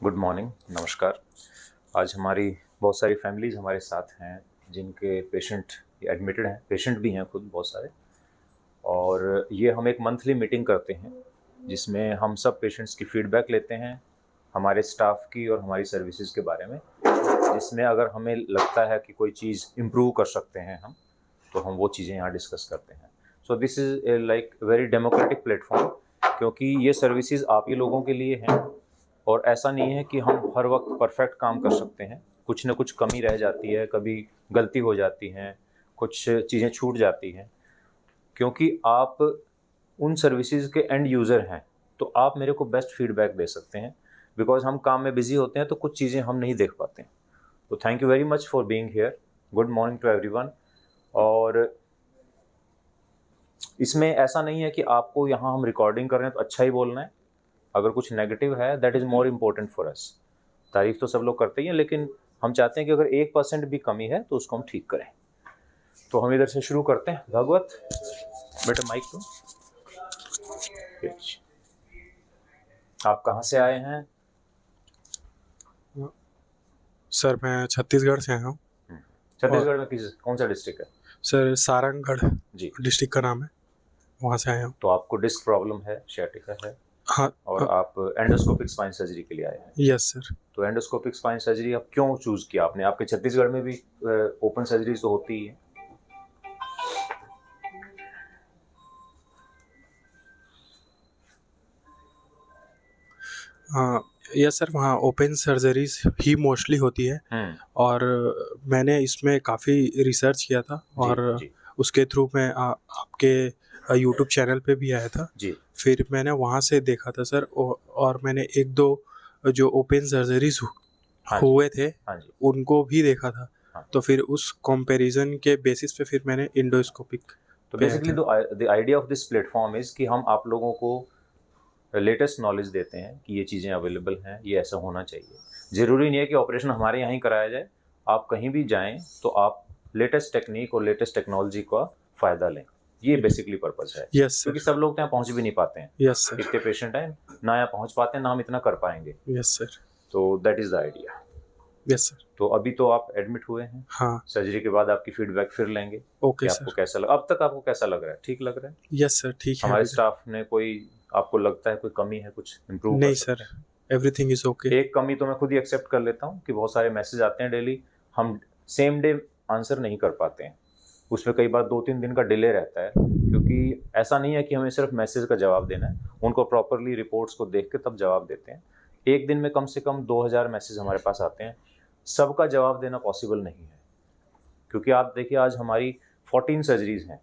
Good morning, नमस्कार। आज हमारी बहुत सारी फैमिलीज़ हमारे साथ हैं जिनके पेशेंट एडमिटेड हैं, पेशेंट भी हैं खुद बहुत सारे। और ये हम एक मंथली मीटिंग करते हैं जिसमें हम सब पेशेंट्स की फ़ीडबैक लेते हैं, हमारे स्टाफ की और हमारी सर्विसेज के बारे में, जिसमें अगर हमें लगता है कि कोई चीज़ इम्प्रूव कर सकते हैं हम, तो हम वो चीज़ें यहाँ डिस्कस करते हैं। So this is like very democratic platform, क्योंकि ये सर्विसेज आप ही लोगों के लिए हैं। और ऐसा नहीं है कि हम हर वक्त परफेक्ट काम कर सकते हैं, कुछ ना कुछ कमी रह जाती है, कभी गलती हो जाती हैं, कुछ चीज़ें छूट जाती हैं, क्योंकि आप उन सर्विसेज के एंड यूज़र हैं, तो आप मेरे को बेस्ट फीडबैक दे सकते हैं। बिकॉज हम काम में बिजी होते हैं तो कुछ चीज़ें हम नहीं देख पाते हैं। तो thank you very much for being here. Good morning to everyone. और इसमें ऐसा नहीं है कि आपको यहाँ हम रिकॉर्डिंग कर रहे हैं तो अच्छा ही बोलना है। अगर कुछ नेगेटिव है, that is more important for us. तारीफ तो सब लोग करते ही हैं, लेकिन हम चाहते हैं कि अगर 1% भी कमी है तो उसको हम ठीक करें। तो हम इधर से शुरू करते हैं। भागवत, बेटा माइक दो। आप कहाँ से आए हैं? सर मैं छत्तीसगढ़ से आया हूँ। छत्तीसगढ़ में कौन सा डिस्ट्रिक्ट है? सर सारंगगढ़ जी, डिस्ट्रिक्ट का नाम है, वहाँ से आया हूँ। तो आपको डिस्क प्रॉब्लम है, सियाटिका है, हाँ। और आप एंडोस्कोपिक स्पाइन सर्जरी के लिए आए हैं। Yes sir. तो एंडोस्कोपिक स्पाइन सर्जरी आप क्यों चूज़ किया आपने? आपके छत्तीसगढ़ में भी ओपन सर्जरी तो होती ही है। हाँ यस सर, वहाँ ओपन सर्जरीज ही मोस्टली होती है। और मैंने इसमें काफ़ी रिसर्च किया था और जी उसके थ्रू मैं आपके यूट्यूब चैनल पे भी आया था। जी। फिर मैंने वहाँ से देखा था सर, और मैंने एक दो जो ओपन सर्जरीज हाँ जी, हुए थे हाँ जी, उनको भी देखा था। हाँ। तो फिर उस कंपैरिजन के बेसिस पे फिर मैंने इंडोस्कोपिक तो पे आया बेसिकली था। The idea of this platform is कि हम आप लोगों को लेटेस्ट नॉलेज देते हैं कि ये चीज़ें अवेलेबल हैं, ये ऐसा होना चाहिए। ज़रूरी नहीं है कि ऑपरेशन हमारे यहाँ ही कराया जाए, आप कहीं भी जाएं तो आप लेटेस्ट टेक्निक और लेटेस्ट टेक्नोलॉजी का फ़ायदा लें। ये बेसिकली पर्पस है, यस क्योंकि सर। सब लोग तो यहाँ पहुँच भी नहीं पाते हैं। Yes sir. इतने पेशेंट हैं, ना यहाँ पहुँच पाते हैं, ना हम इतना कर पाएंगे। Yes sir. तो that is the idea. Yes sir. तो अभी तो आप एडमिट हुए हैं, हाँ। सर्जरी के बाद आपकी फीडबैक फिर लेंगे ओके कि आपको सर। कैसा लगा। अब तक आपको कैसा लग रहा है? ठीक लग रहा है? यस सर, ठीक है हमारे अभी तक। स्टाफ ने कोई, आपको लगता है कोई कमी है, कुछ इम्प्रूव कर नहीं सकते सर, हैं? Everything is okay. एक कमी तो मैं खुद ही एक्सेप्ट कर लेता हूँ कि बहुत सारे मैसेज आते हैं डेली, हम सेम डे आंसर नहीं कर पाते हैं। उसमें कई बार 2-3 दिन का डिले रहता है, क्योंकि ऐसा नहीं है कि हमें सिर्फ मैसेज का जवाब देना है, उनको प्रॉपरली रिपोर्ट्स को देख के तब जवाब देते हैं। एक दिन में कम से कम 2000 मैसेज हमारे पास आते हैं, सबका जवाब देना पॉसिबल नहीं है। क्योंकि आप देखिए, आज हमारी 14 सर्जरीज हैं।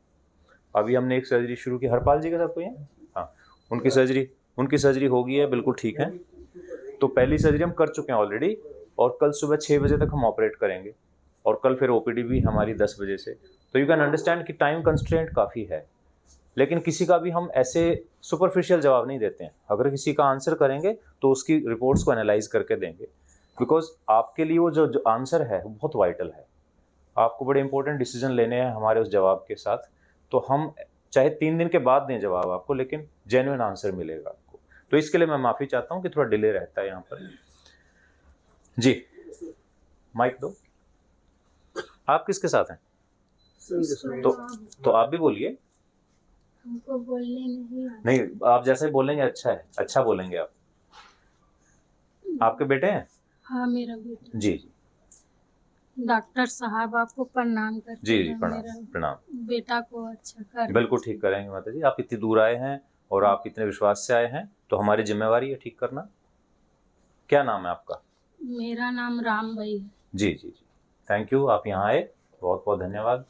अभी हमने एक सर्जरी शुरू की, हरपाल जी के साथ कोई है? हाँ, उनकी सर्जरी हो गई है, बिल्कुल ठीक है। तो पहली सर्जरी हम कर चुके हैं ऑलरेडी, और कल सुबह 6 बजे तक हम ऑपरेट करेंगे, और कल फिर ओपीडी भी हमारी 10 बजे से। तो यू कैन अंडरस्टैंड कि टाइम कंस्ट्रेंट काफ़ी है। लेकिन किसी का भी हम ऐसे सुपरफिशियल जवाब नहीं देते हैं। अगर किसी का आंसर करेंगे तो उसकी रिपोर्ट्स को एनालाइज करके देंगे, बिकॉज आपके लिए वो जो आंसर है वो बहुत वाइटल है। आपको बड़े इंपॉर्टेंट डिसीजन लेने हैं हमारे उस जवाब के साथ। तो हम चाहे 3 दिन के बाद दें जवाब आपको, लेकिन जेन्युइन आंसर मिलेगा आपको। तो इसके लिए मैं माफ़ी चाहता हूँ कि थोड़ा डिले रहता है यहाँ पर। जी, माइक दो। आप किसके साथ हैं? तो आप भी बोलिए। हमको बोलने नहीं आता। नहीं, आप जैसे बोलेंगे अच्छा है, अच्छा बोलेंगे आप। आपके बेटे हैं? हाँ, मेरा बेटा। जी जी डॉक्टर साहब आपको प्रणाम करते जी जी, हैं। प्रणाम मेरा प्रणाम। बेटा को अच्छा कर। बिल्कुल ठीक करेंगे माता जी। आप इतनी दूर आए हैं और आप इतने विश्वास से आए हैं, तो हमारी जिम्मेवारी है ठीक करना। क्या नाम है आपका? मेरा नाम राम भाई है। जी जी जी, थैंक यू, आप यहाँ आए, बहुत बहुत धन्यवाद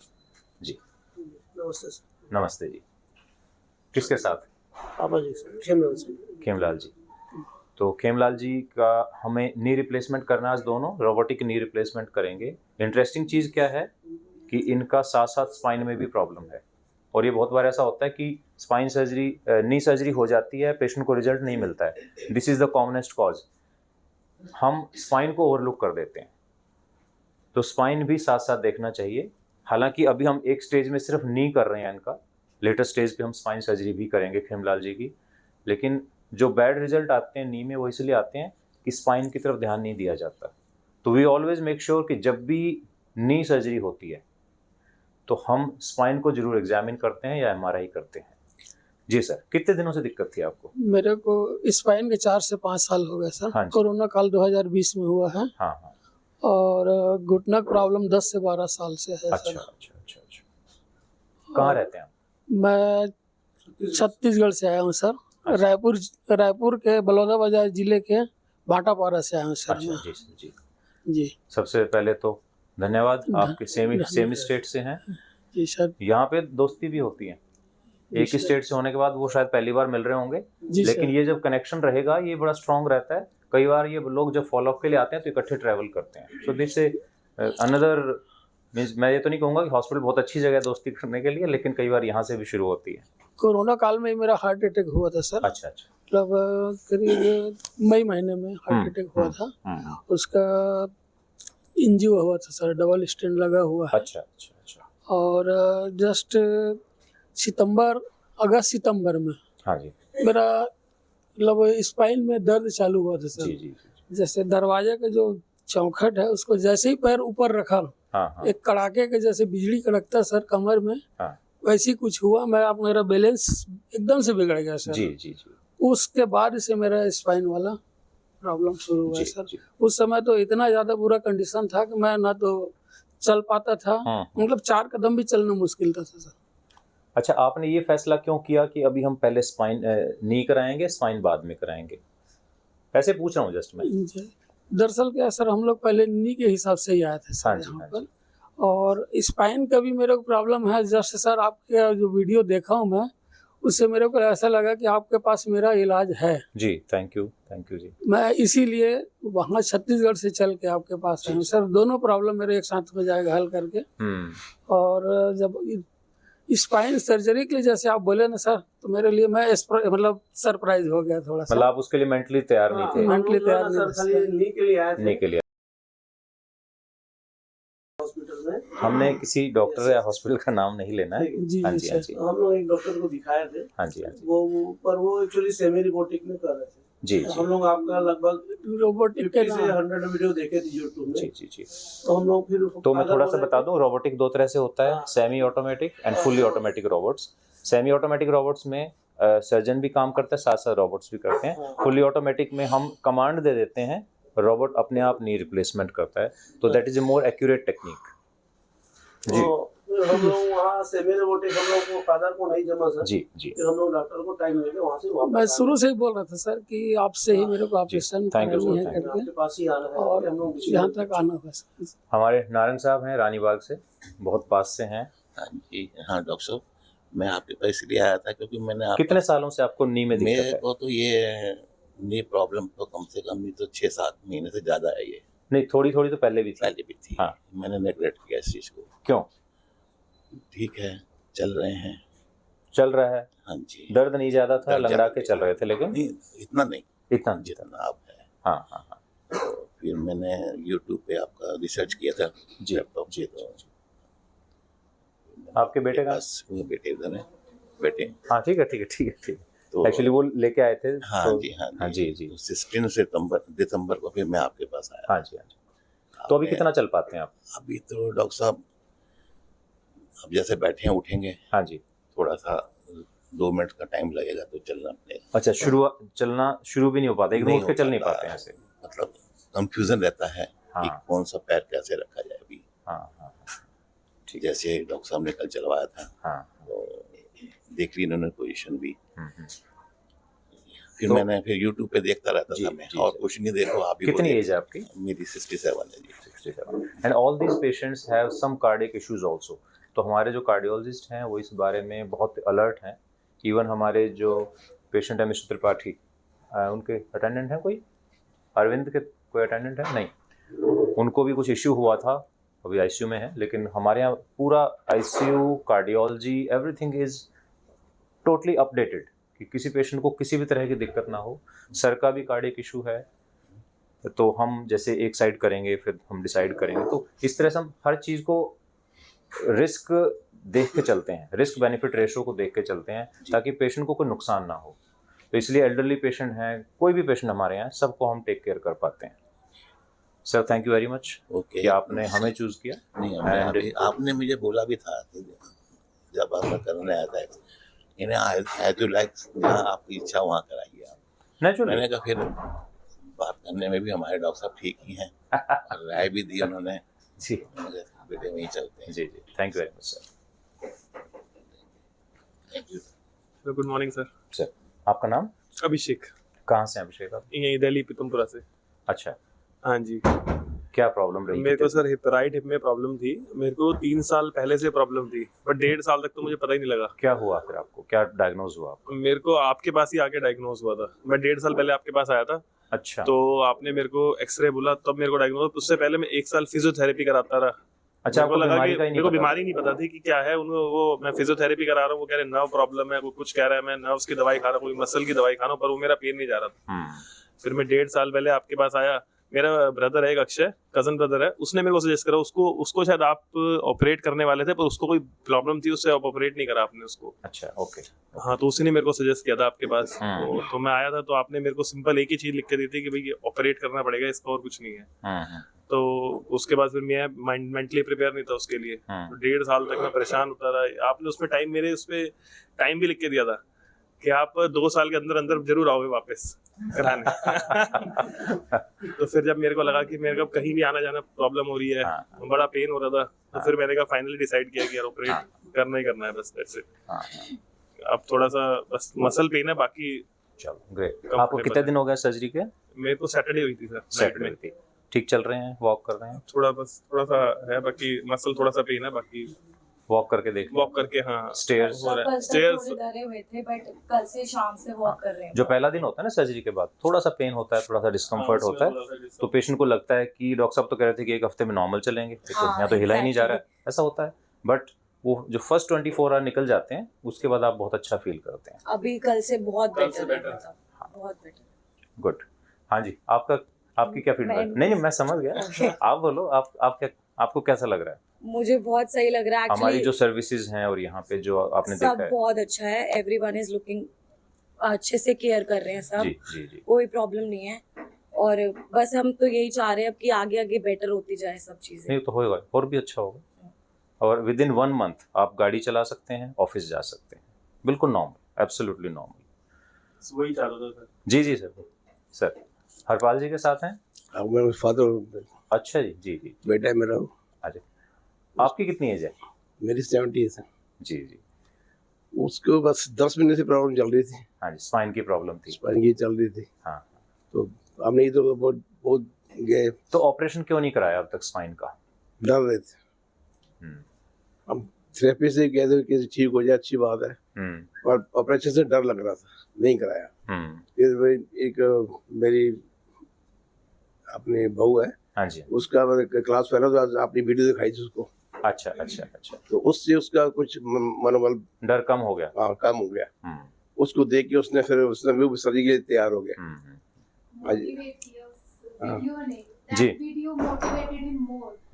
जी। नमस्ते सर। नमस्ते जी। किसके साथ? पापा जी सर, खेमलाल सर। खेमलाल जी। तो खेमलाल जी का हमें नी रिप्लेसमेंट करना, आज दोनों रोबोटिक नी रिप्लेसमेंट करेंगे। इंटरेस्टिंग चीज़ क्या है कि इनका साथ साथ स्पाइन में भी प्रॉब्लम है, और ये बहुत बार ऐसा होता है कि स्पाइन सर्जरी, नी सर्जरी हो जाती है, पेशेंट को रिजल्ट नहीं मिलता है। This is the commonest cause. हम स्पाइन को ओवरलुक कर देते हैं, तो स्पाइन भी साथ साथ देखना चाहिए। हालांकि अभी हम एक स्टेज में सिर्फ नी कर रहे हैं इनका, लेटर स्टेज पे हम स्पाइन सर्जरी भी करेंगे खेमलाल जी की। लेकिन जो बैड रिजल्ट आते हैं नी में, वो इसलिए आते हैं कि स्पाइन की तरफ ध्यान नहीं दिया जाता। तो वी ऑलवेज मेक श्योर कि जब भी नी सर्जरी होती है तो हम स्पाइन को जरूर एग्जामिन करते हैं या एमआरआई करते हैं। जी सर, कितने दिनों से दिक्कत थी आपको? मेरे को स्पाइन के 4 से 5 साल हो गए सर। हाँ जी। कोरोना काल 2020 में हुआ है। हाँ हाँ। और घुटना का प्रॉब्लम 10 से 12 साल से है अच्छा सर। अच्छा अच्छा अच्छा। कहाँ रहते हैं आप? मैं छत्तीसगढ़ से आया हूँ सर। अच्छा। रायपुर के बलौदाबाजार जिले के भाटापारा से आया हूँ सर अच्छा मैं। जी सर, जी। जी सबसे पहले तो धन्यवाद, आपके सेम धन्यवाद। स्टेट से हैं। जी सर। यहाँ पे दोस्ती भी होती है, एक ही स्टेट से होने के बाद वो शायद पहली बार मिल रहे होंगे, जी लेकिन सर। ये जब कनेक्शन रहेगा ये बड़ा स्ट्रांग रहता है। कई बार ये लोग जब फॉलोअप के लिए आते हैं तो इकट्ठे ट्रैवल करते हैं। सो दिस से अनदर मींस, मैं ये तो नहीं कहूँगा कि हॉस्पिटल बहुत अच्छी जगह है दोस्ती करने के लिए, लेकिन कई बार यहाँ से भी शुरू होती है। कोरोना काल में ही मेरा हार्ट अटैक हुआ था सर। अच्छा अच्छा। मतलब करीब मई महीने में हार्ट अटैक हुआ था। उसका इंजियो हुआ था सर, डबल स्टेंट लगा हुआ है। अच्छा अच्छा अच्छा। और जस्ट अगस्त सितंबर में हाँ जी मेरा मतलब स्पाइन में दर्द चालू हुआ था सर। जी जी जी। जैसे दरवाजे का जो चौखट है उसको जैसे ही पैर ऊपर रखा, हाँ हाँ एक कड़ाके के जैसे बिजली कड़कता सर कमर में, हाँ। वैसे ही कुछ हुआ। मेरा बैलेंस एकदम से बिगड़ गया सर। जी जी जी उसके बाद से मेरा स्पाइन वाला प्रॉब्लम शुरू हुआ जी सर। जी। उस समय तो इतना ज्यादा बुरा कंडीशन था कि मैं ना तो चल पाता था, मतलब 4 कदम भी चलना मुश्किल था सर। अच्छा, आपने ये फैसला क्यों किया कि अभी हम पहले स्पाइन नी कराएंगे, स्पाइन बाद में कराएंगे? ऐसे पूछ रहा हूँ जस्ट मैं। दरअसल क्या सर, हम लोग पहले नी के हिसाब से ही आए थे सर हाँ जी, यहाँ हाँ पर। और स्पाइन का भी मेरे को प्रॉब्लम है। जस्ट सर आपके जो वीडियो देखा हूँ मैं, उससे मेरे को ऐसा लगा कि आपके पास मेरा इलाज है। जी थैंक यू जी। मैं इसीलिए वहाँ छत्तीसगढ़ से चल के आपके पास आया हूँ सर। दोनों प्रॉब्लम मेरे एक साथ हो जाएगा हल करके। और जब स्पाइन सर्जरी के लिए जैसे आप बोले ना सर, तो मेरे लिए मैं मतलब सरप्राइज हो गया थोड़ा सा। मतलब आप उसके लिए मेंटली तैयार नहीं थे? मेंटली तैयार नहीं था। नी के लिए आए थे नहीं के लिए हॉस्पिटल में। हमने किसी डॉक्टर या हॉस्पिटल का नाम नहीं लेना है। जी हाँ जी जी हाँ सर। जी हम लोग एक डॉक्टर को दिखाए थे। हाँ जी हाँ जी वो एक्चुअली सेमी रोबोटिक में कर रहे थे। जी हम जी लोग आपका लगभग रोबोटिक 50 से 100 वीडियो देखे थे यूट्यूब जी में। जी जी। तो हम लोग फिर तो मैं फादर थोड़ा बोले सा बता थे- दूं, रोबोटिक 2 तरह से होता है, हाँ। Semi automatic and fully automatic robots. Semi automatic robots में सर्जन भी काम करता है, साथ साथ रोबोट्स भी करते हैं। हाँ। फुल्ली ऑटोमेटिक में हम कमांड दे देते हैं, रोबोट अपने आप नी रिप्लेसमेंट करता है। तो that is a more accurate technique. जी तो हम लोग वहाँ सेमी रोबोटिक हम लोग को फादर को नहीं जमा सर। जी जी। फिर हम लोग डॉक्टर को टाइम लेके वहाँ से वापस मैं आ शुरू से ही बोल रहा था सर कि आपसे ही मेरे को ऑपरेशन Thank you, करानी sir, है thank गए। करके। आपके पास ही आना है और हम लोग यहाँ तक आना हुआ सर। हमारे नारायण साहब हैं रानीबाग से, बहुत पास से हैं। हाँ जी, हाँ डॉक्टर साहब, मैं आपके पास इसलिए आया था क्योंकि मैंने कितने सालों से आपको नी में दिक्कत मेरे है? को तो ये नी प्रॉब्लम तो कम से कम नहीं तो 6-7 महीने से ज़्यादा है। ये नहीं, थोड़ी थोड़ी तो पहले भी थी। पहले भी थी। हाँ। मैंने नेगलेक्ट किया इस चीज़ को। क्यों? ठीक है, चल रहे हैं। चल रहा है। हाँ जी। दर्द नहीं ज्यादा था, दर्द लंगड़ा ज्यादा के चल रहे थे, लेकिन नहीं, इतना नहीं इतना नहीं था। जितना आप है। हाँ हाँ हाँ तो फिर मैंने यूट्यूब पे आपका रिसर्च किया था जी लैपटॉप जी पे। तो आपके बेटे का? बस वो बेटे इधर है, बेटे। हाँ ठीक है ठीक है ठीक है ठीक है। तो एक्चुअली वो लेके आए थे। हाँ तो, जी, हाँ जी, हाँ जी जी। तो 16 दिसंबर को फिर मैं आपके पास आया। हाँ जी हाँ जी। तो अभी आपने- कितना चल पाते हैं आप? अभी तो डॉक्टर साहब अब जैसे बैठे हैं उठेंगे, हाँ जी। थोड़ा सा 2 मिनट का टाइम लगेगा तो चलना पड़ेगा। अच्छा, चलना शुरू भी नहीं हो पाता, एकदम नहीं उठ के हो चल नहीं पाता पाते हैं है। ऐसे? मतलब कंफ्यूजन रहता है कि हाँ कौन सा पैर कैसे रखा जाए। अभी हाँ हाँ ठीक है। जैसे डॉक्टर साहब ने कल चलवाया था हाँ तो देख ली इन्होंने पोजीशन भी। हम्म। फिर तो- मैंने फिर यूट्यूब पे देखता रहता जी, था मैं, जी, और जी। कुछ नहीं देखो आप ही कितनी बोले। एज है आपकी? मेरी 67 है जी। 67 and all these patients have some cardiac issues also. तो हमारे जो कार्डियोलॉजिस्ट हैं वो इस बारे में बहुत अलर्ट हैं। इवन हमारे जो पेशेंट है मिस्टर त्रिपाठी, उनके अटेंडेंट हैं कोई? अरविंद के कोई अटेंडेंट है? नहीं, उनको भी कुछ इश्यू हुआ था, अभी आईसीयू में है। लेकिन हमारे यहाँ पूरा ICU, cardiology, everything is totally updated कि किसी पेशेंट को किसी भी तरह की दिक्कत ना हो। सर का भी कार्डियक इशू है तो हम जैसे एक साइड करेंगे फिर हम डिसाइड करेंगे। तो इस तरह से हम हर चीज़ को रिस्क देख के चलते हैं, रिस्क बेनिफिट रेशो को देख के चलते हैं ताकि पेशेंट को कोई नुकसान ना हो। तो इसलिए एल्डरली पेशेंट हैं, कोई भी पेशेंट हमारे यहाँ, सबको हम टेक केयर कर पाते हैं। Sir thank you very much okay कि आपने हमें चूज किया। नहीं, हमने And- अभी आपने मुझे बोला भी था कि जब आप करने आया था, इन्हें आई टू लाइक, जहाँ आपकी इच्छा वहाँ कराइए आप। नेचुरली मैंने कहा फिर बात करने में भी हमारे डॉक्टर साहब ठीक ही हैं, और राय भी दी उन्होंने। जी मैंने कहा, बेटे वहीं चलते हैं। जी जी, thank you very much sir. Thank you. Sir good morning sir. Sir आपका नाम? अभिषेक, कहाँ से हैं अभिषेक आप? यहीं दिल्ली पितुमपुरा से। अच्छा, हाँ जी, क्या प्रॉब्लम रही? मेरे को सर राइट हिप में प्रॉब्लम थी। मेरे को 3 साल पहले से प्रॉब्लम थी, बट 1.5 साल तक तो मुझे पता ही नहीं लगा। क्या हुआ फिर आपको, क्या डायग्नोज हुआ आपको? मेरे को आपके पास ही आके डायग्नोज हुआ था। मैं 1.5 साल पहले आपके पास आया था, अच्छा तो आपने मेरे को एक्सरे बोला, तब मेरे को डायग्नोज। उससे पहले मैं 1 साल फिजियोथेरेपी कराता रहा। अच्छा, मेरे को आपको लगा बीमारी कि का ही मेरे नहीं को पता? बीमारी नहीं पता थी कि क्या है। उन्होंने वो मैं फिजियोथेरेपी करा रहा हूँ, वो कह रहे नर्व प्रॉब्लम है, वो कुछ कह रहा है, मैं नर्व्स की दवाई खा रहा हूँ, कोई मसल की दवाई खा रहा हूँ, पर वो मेरा पेन नहीं जा रहा था। फिर मैं 1.5 साल पहले आपके पास आया। मेरा ब्रदर है एक, अक्षय, कजन ब्रदर है, उसने मेरे को सजेस्ट करा। उसको शायद आप ऑपरेट करने वाले थे, पर उसको कोई प्रॉब्लम थी, उससे आप ऑपरेट नहीं करा आपने उसको। अच्छा ओके। हाँ, तो उसी ने मेरे को सजेस्ट किया था आपके पास। हम्म। तो मैं आया था, तो आपने मेरे को सिंपल एक ही चीज लिख के दी थी कि भाई ऑपरेट करना पड़ेगा इसका, और कुछ नहीं है। तो उसके बाद फिर मैं मेंटली प्रिपेयर नहीं था उसके लिए। तो 1.5 साल तक मैं परेशान होता रहा। आपने उसमें टाइम, मेरे उसपे टाइम भी लिख के दिया था कि आप 2 साल के अंदर अंदर जरूर आओगे वापस कराने। तो फिर जब मेरे को लगा कि मेरे को कहीं भी आना जाना प्रॉब्लम हो रही है, बड़ा पेन हो रहा था, तो फिर मैंने कहा फाइनली डिसाइड किया कि यार ऑपरेट करना ही करना है, बस दैट्स इट। अब थोड़ा सा बस मसल पेन है, बाकी चलो ग्रेट। आपको कितने दिन हो गए सर्जरी के? मेरे को सैटरडे हुई थी सर, नाइट में। थी, ठीक चल रहे हैं, वॉक कर रहे हैं? थोड़ा सा है, बाकी मसल थोड़ा सा पेन है, बाकी वॉक करके देख, वॉक करके। हाँ, स्टेयर्स हो रहा है। कल तक स्टेयर्स थोड़े डरे हुए थे, बट कल से शाम से वॉक कर रहे हैं। जो पहला दिन होता है ना सर्जरी के बाद, थोड़ा सा पेन होता है, थोड़ा सा डिस्कम्फर्ट होता है, तो पेशेंट को लगता है कि डॉक्टर साहब तो कह रहे थे कि 1 हफ्ते में नॉर्मल चलेंगे, देखो यहाँ तो हिला ही नहीं जा रहा है, ऐसा होता है। बट वो जो फर्स्ट 24 आवर निकल जाते हैं, उसके बाद आप बहुत अच्छा फील करते हैं। अभी कल से बहुत कल से बेटर है, better। मतलब बहुत बेटर। गुड। हाँ जी, आपकी क्या फीडबैक? नहीं मैं समझ गया, आप बोलो, आपको कैसा लग रहा है? मुझे बहुत सही लग रहा है हमारी एक्चुअली। जो सर्विसेज हैं और यहाँ पे जो आपने देखा सब है। बहुत अच्छा है, एवरीवन इज लुकिंग, अच्छे से केयर कर रहे हैं सब, जी जी जी। कोई प्रॉब्लम नहीं है। और बस हम तो यही चाह रहे हैं अब कि आगे आगे बेटर होती जाए सब चीजें। नहीं तो होगा, और भी अच्छा होगा। और विद इन 1 मंथ आप गाड़ी चला सकते हैं, ऑफिस जा सकते हैं, बिल्कुल नॉर्मल, एब्सोल्युटली नॉर्मल। वही चाह रहा था सर। जी जी सर हरपाल जी के साथ हैं? अब मेरे फादर अच्छा जी जी जी। बेटा है मेरा, अच्छा, आपकी कितनी एज है? मेरी 70 है। जी जी। उसको बस 10 महीने से प्रॉब्लम चल रही थी, हाँ जी, स्पाइन की प्रॉब्लम थी। स्पाइन की चल रही थी। हाँ। तो हमने ये तो बहुत गए, तो ऑपरेशन क्यों नहीं कराया अब तक स्पाइन का? डर रहे थे। हम्म हम थेरेपी से कहते थे कि ठीक हो जाए, अच्छी बात है, हम्म और ऑपरेशन से डर लग रहा था, नहीं कराया। हम्म। फिर एक मेरी अपनी बहू है, हाँ जी। उसका क्लास फेलो, तो आपने वीडियो दिखाई थी उसको, अच्छा अच्छा अच्छा। तो उससे उसका कुछ मनोबल डर कम हो गया। कम हो गया। हम्म उसको देख के उसने भी सर्जरी के लिए तैयार हो गया। हम्म। हाँ जी।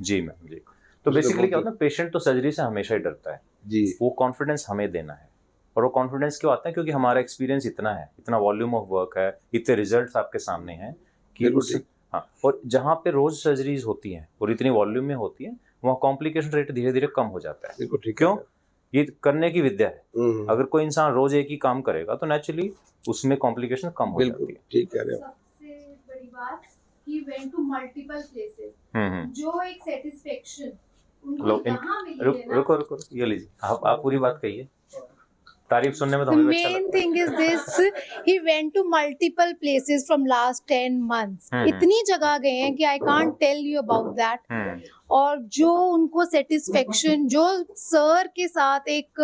जी मैम जी। तो उसने बेसिकली क्या बहुत- होता है, पेशेंट तो सर्जरी से हमेशा ही डरता है, जी वो कॉन्फिडेंस हमें देना है। और वो कॉन्फिडेंस क्यों आता है? क्योंकि हमारा एक्सपीरियंस इतना है, इतना वॉल्यूम ऑफ वर्क है, इतने रिजल्ट्स आपके सामने हैं कि बिल्कुल उस ठीक। हाँ, और जहाँ पे रोज सर्जरीज होती हैं और इतनी वॉल्यूम में होती हैं, वहाँ कॉम्प्लिकेशन रेट धीरे धीरे कम हो जाता है। बिल्कुल ठीक। क्यों? ये करने की विद्या है। हम्म, अगर कोई इंसान रोज एक ही काम करेगा तो नेचुरली उसमें कॉम्प्लिकेशन कम हो बिल्कुल जाती है। ठीक कह रहे हो। सबसे बड़ी बात he went to multiple places, हम्म। जो एक सेटिस्फेक्शन उनको लो, यहाँ मिली है ना। रुको ये लीजिए, आप पूरी बात कहिए, तारीफ सुनने में तो The हमें भी अच्छा main लगता है। thing is this, he went to multiple places from last 10 months. इतनी जगह गए हैं कि I can't tell you about that. और जो उनको सेटिस्फेक्शन, जो सर के साथ एक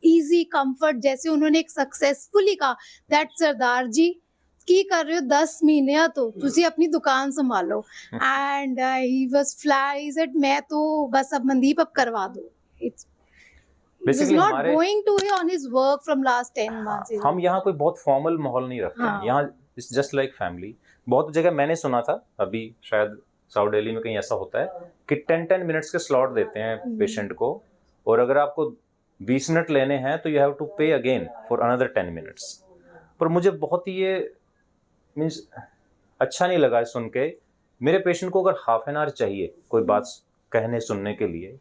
इजी कंफर्ट, जैसे उन्होंने एक सक्सेसफुली कहा दैट सरदार जी की कर रहे हो 10 महीने तो तुसी अपनी दुकान संभालो। And he was fly said मैं तो बस अब मनदीप अब करवा दो। He was Basically not हमारे going to on his work from last 10 months. हम यहाँ कोई बहुत फॉर्मल माहौल नहीं रखते हैं। हाँ। यहाँ इट्स जस्ट लाइक फैमिली। बहुत जगह मैंने सुना था, अभी शायद साउथ दिल्ली में कहीं ऐसा होता है कि 10 मिनट्स के स्लॉट देते हैं पेशेंट को, और अगर आपको 20 मिनट लेने हैं तो यू हैव टू पे अगेन फॉर अनदर 10 मिनट्स। पर मुझे बहुत ही ये मीन्स अच्छा नहीं लगा सुन के। मेरे पेशेंट को अगर हाफ एन आवर चाहिए कोई बात कहने सुनने के लिए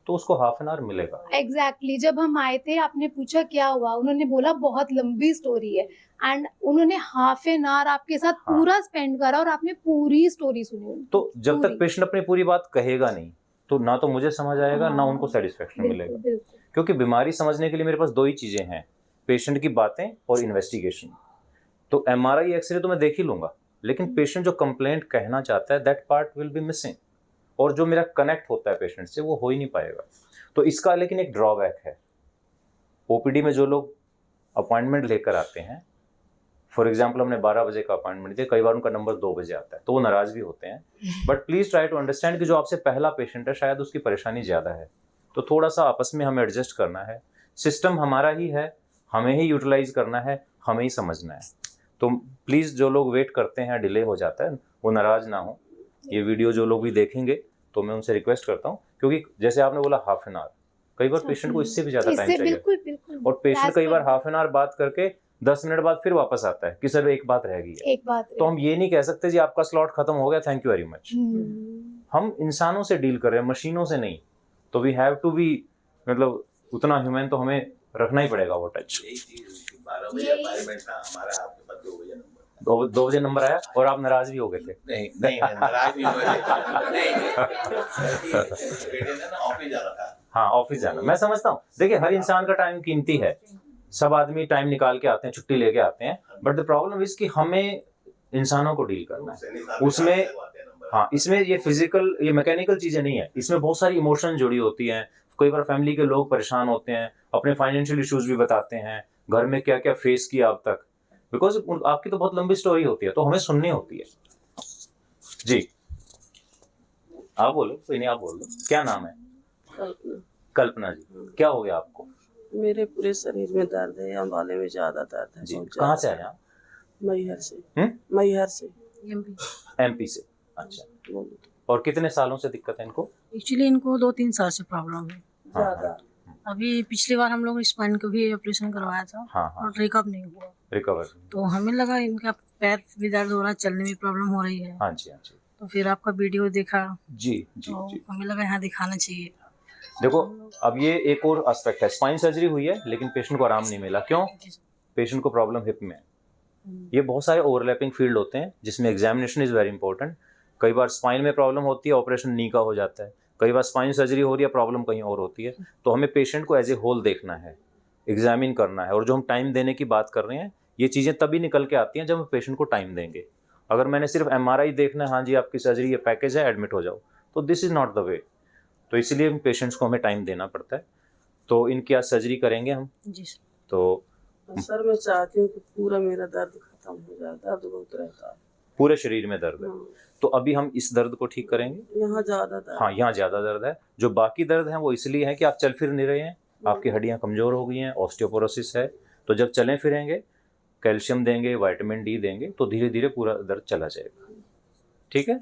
तो उसको हाफ एन आवर मिलेगा। एग्जैक्टली जब हम आए थे आपने पूछा क्या हुआ, उन्होंने बोला बहुत लंबी स्टोरी है, एंड उन्होंने हाफ एन आवर आपके साथ पूरा स्पेंड करा और आपने पूरी स्टोरी सुनी। तो जब तक पेशेंट अपनी पूरी बात कहेगा नहीं तो ना तो मुझे समझ आएगा ना उनको सेटिस्फेक्शन मिलेगा। क्योंकि बीमारी समझने के लिए मेरे पास दो ही चीजें हैं, पेशेंट की बातें और इन्वेस्टिगेशन। तो MRI एक्सरे तो मैं देख ही लूंगा, लेकिन पेशेंट जो कंप्लेंट कहना चाहता है that part will be missing, और जो मेरा कनेक्ट होता है पेशेंट से वो हो ही नहीं पाएगा। तो इसका लेकिन एक ड्रॉबैक है, OPD में जो लोग अपॉइंटमेंट लेकर आते हैं, फॉर एग्जाम्पल हमने 12 बजे का अपॉइंटमेंट दिया, कई बार उनका नंबर 2 बजे आता है तो वो नाराज भी होते हैं। But please try to understand कि जो आपसे पहला पेशेंट है शायद उसकी परेशानी ज़्यादा है, तो थोड़ा सा आपस में हमें एडजस्ट करना है। सिस्टम हमारा ही है, हमें ही यूटिलाइज करना है, हमें ही समझना है। तो प्लीज़ जो लोग वेट करते हैं, डिले हो जाता है, वो नाराज़ ना हो। ये वीडियो जो लोग भी देखेंगे तो मैं उनसे रिक्वेस्ट करता हूँ, क्योंकि जैसे आपने बोला हाफ एन आवर, कई बार पेशेंट को इससे भी ज़्यादा टाइम चाहिए। बिल्कुल। और पेशेंट कई बार हाफ एन आवर बात करके 10 मिनट बाद फिर वापस आता है कि सर एक बात रह गई है। तो हम ये नहीं कह सकते जी आपका स्लॉट खत्म हो गया, थैंक यू वेरी मच। हम इंसानों से डील कर रहे हैं, मशीनों से नहीं। तो वी हैव टू बी, मतलब उतना ह्यूमन तो हमें रखना ही पड़ेगा वो टच। 12 बजे अपॉइंटमेंट था हमारा, आपके पास 2 बजे नंबर, 2 बजे नंबर आया और आप नाराज भी हो गए थे। नहीं नाराज नहीं हुए बेटे ने ना ऑफिस जाना था। हाँ, ऑफिस जाना, मैं समझता हूँ। देखिए हर इंसान का टाइम कीमती है, सब आदमी टाइम निकाल के आते हैं, छुट्टी लेके आते हैं, बट द प्रॉब्लम इज कि हमें इंसानों को डील करना है उसमें। हाँ, इसमें ये फिजिकल, ये मैकेनिकल चीजें नहीं है, इसमें बहुत सारी इमोशन जुड़ी होती हैं। कई बार फैमिली के लोग परेशान होते हैं, अपने फाइनेंशियल इश्यूज भी बताते हैं, घर में क्या क्या फेस किया अब तक, बिकॉज आपकी तो बहुत लंबी स्टोरी होती है, तो हमें सुननी होती है। जी आप बोलो, कोई नहीं आप बोलो, क्या नाम है? कल्पना जी, क्या हो गया आपको? मेरे पूरे शरीर में दर्द है, अंबाले में ज्यादा दर्द है। जी, कहाँ से आए आप? मैहर से। मैहर से, MP से। अच्छा, और कितने सालों से दिक्कत है इनको? एक्चुअली इनको 2-3 साल से प्रॉब्लम है ज्यादा। अभी पिछली बार हम लोग स्पाइन का भी ऑपरेशन करवाया था। और रिकवर नहीं हुआ। रिकवर, तो हमें लगा इनका पैर भी दर्द हो रहा है, चलने में प्रॉब्लम हो रही है। हाँ जी, हाँ जी। तो फिर आपका वीडियो देखा। जी जी तो जी, हमें लगा यहाँ दिखाना चाहिए। देखो अब ये एक और एस्पेक्ट है, स्पाइन सर्जरी हुई है लेकिन पेशेंट को आराम नहीं मिला। क्यों? पेशेंट को प्रॉब्लम हिप में है। ये बहुत सारे ओवरलैपिंग फील्ड होते हैं जिसमें एग्जामिनेशन इज वेरी इंपॉर्टेंट। कई बार स्पाइन में प्रॉब्लम होती है, ऑपरेशन नी का हो जाता है। कई बार स्पाइन सर्जरी हो रही है, प्रॉब्लम कहीं और होती है। तो हमें पेशेंट को एज ए होल देखना है, एग्जामिन करना है। और जो हम टाइम देने की बात कर रहे हैं, ये चीज़ें तभी निकल के आती हैं जब हम पेशेंट को टाइम देंगे। अगर मैंने सिर्फ MRI देखना है, हाँ जी आपकी सर्जरी ये पैकेज है, एडमिट हो जाओ, तो this is not the way. तो इसलिए पेशेंट्स को हमें टाइम देना पड़ता है। तो इनकी आज सर्जरी करेंगे हम। जी सर। तो सर मैं चाहती हूँ कि पूरा मेरा दर्द खत्म हो जाए, दर्द बहुत रहता है, पूरे शरीर में दर्द है। तो अभी हम इस दर्द को ठीक करेंगे। यहाँ ज्यादा दर्द। हाँ, यहाँ ज़्यादा दर्द है। जो बाकी दर्द है वो इसलिए है कि आप चल फिर नहीं रहे हैं, आपकी हड्डियाँ कमज़ोर हो गई हैं, ऑस्टियोपोरोसिस है। तो जब चलें फिरेंगे, कैल्शियम देंगे, विटामिन D देंगे, तो धीरे धीरे पूरा दर्द चला जाएगा। ठीक है?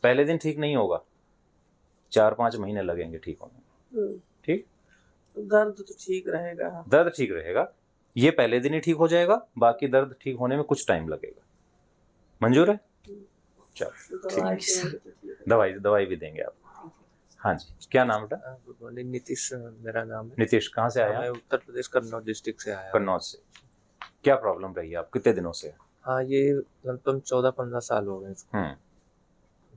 पहले दिन ठीक नहीं होगा, 4-5 महीने लगेंगे ठीक होने। ठीक? दर्द तो ठीक रहेगा। दर्द ठीक रहेगा, ये पहले दिन ही ठीक हो जाएगा, बाकी दर्द ठीक होने में कुछ टाइम लगेगा। मंजूर है? चलो, दवाई भी देंगे आपको। हाँ जी, क्या नाम बेटा? गुड मॉर्निंग, नीतीश मेरा नाम है। नीतीश, कहाँ से आया? मैं उत्तर प्रदेश कन्नौज डिस्ट्रिक्ट से आया। कन्नौज से। क्या प्रॉब्लम रही है आप, कितने दिनों से? हाँ, ये लगभग 14-15 साल हो गए।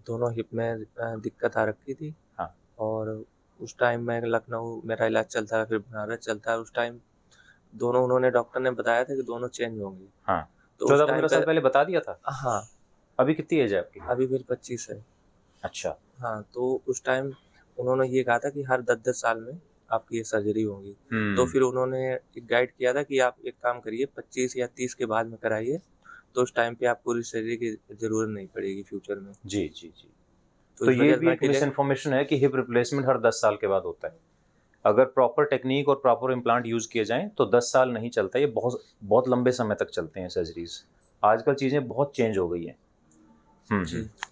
दोनों हिप में दिक्कत आ रखी थी। हाँ। और उस टाइम मैं लखनऊ मेरा इलाज चलता है, फिर बनारस चलता है। उस टाइम दोनों उन्होंने डॉक्टर ने बताया था कि दोनों चेंज होंगे। हाँ, तो 14-15 साल पहले बता दिया था। हाँ। अभी कितनी एज है आपकी? अभी फिर 25 है। अच्छा। हाँ, तो उस टाइम उन्होंने ये कहा था कि हर 10-10 साल में आपकी ये सर्जरी होगी। तो फिर उन्होंने एक गाइड किया था कि आप एक काम करिए, 25 या 30 के बाद में कराइए, तो उस टाइम पे आपको सर्जरी की जरूरत नहीं पड़ेगी फ्यूचर में। जी जी जी। तो ये भी एक मिस इन्फॉर्मेशन है कि हिप रिप्लेसमेंट हर 10 साल के बाद होता है। अगर प्रॉपर टेक्निक और प्रॉपर इम्प्लांट यूज किए जाएं तो 10 साल नहीं चलता, ये बहुत लंबे समय तक चलते हैं सर्जरीज। आजकल चीजें बहुत चेंज हो गई हैं।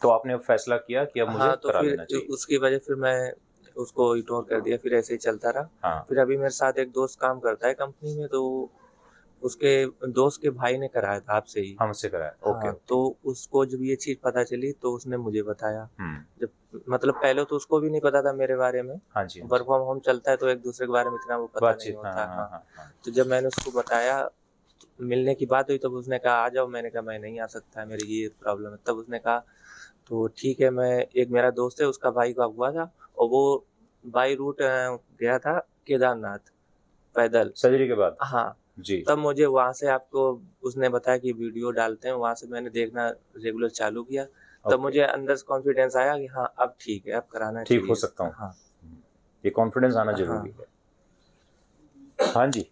तो आपने फैसला किया कि अब मुझे तो करा फिर लेना चाहिए। उसकी वजह फिर मैं उसको इग्नोर कर दिया, फिर ऐसे ही चलता रहा। फिर अभी मेरे साथ एक दोस्त काम करता है कंपनी में, तो उसके दोस्त के भाई ने कराया था आपसे ही। हमसे कराया, ओके। हाँ, तो उसको जब ये चीज पता चली तो उसने मुझे बताया। जब मतलब पहले तो उसको भी नहीं पता था मेरे बारे में। हाँ जी। वर्क फ्रॉम होम चलता है तो एक दूसरे के बारे में इतना वो पता नहीं होता। हाँ। तो जब मैंने उसको बताया, मिलने की बात हुई, तब उसने कहा आ जाओ। मैंने कहा मैं नहीं आ सकता, मेरी ये प्रॉब्लम है। तब उसने कहा तो ठीक है, मैं एक मेरा दोस्त है उसका भाई का हुआ था और वो बाई रूट गया था केदारनाथ पैदल सर्जरी के बाद। हाँ जी। तब मुझे वहाँ से आपको उसने बताया कि वीडियो डालते हैं, वहाँ से मैंने देखना रेगुलर चालू किया। तब मुझे अंदर से कॉन्फिडेंस आया कि हाँ अब ठीक है, अब कराना ठीक हो सकता हूँ। हाँ, ये कॉन्फिडेंस आना जरूरी है। हाँ जी,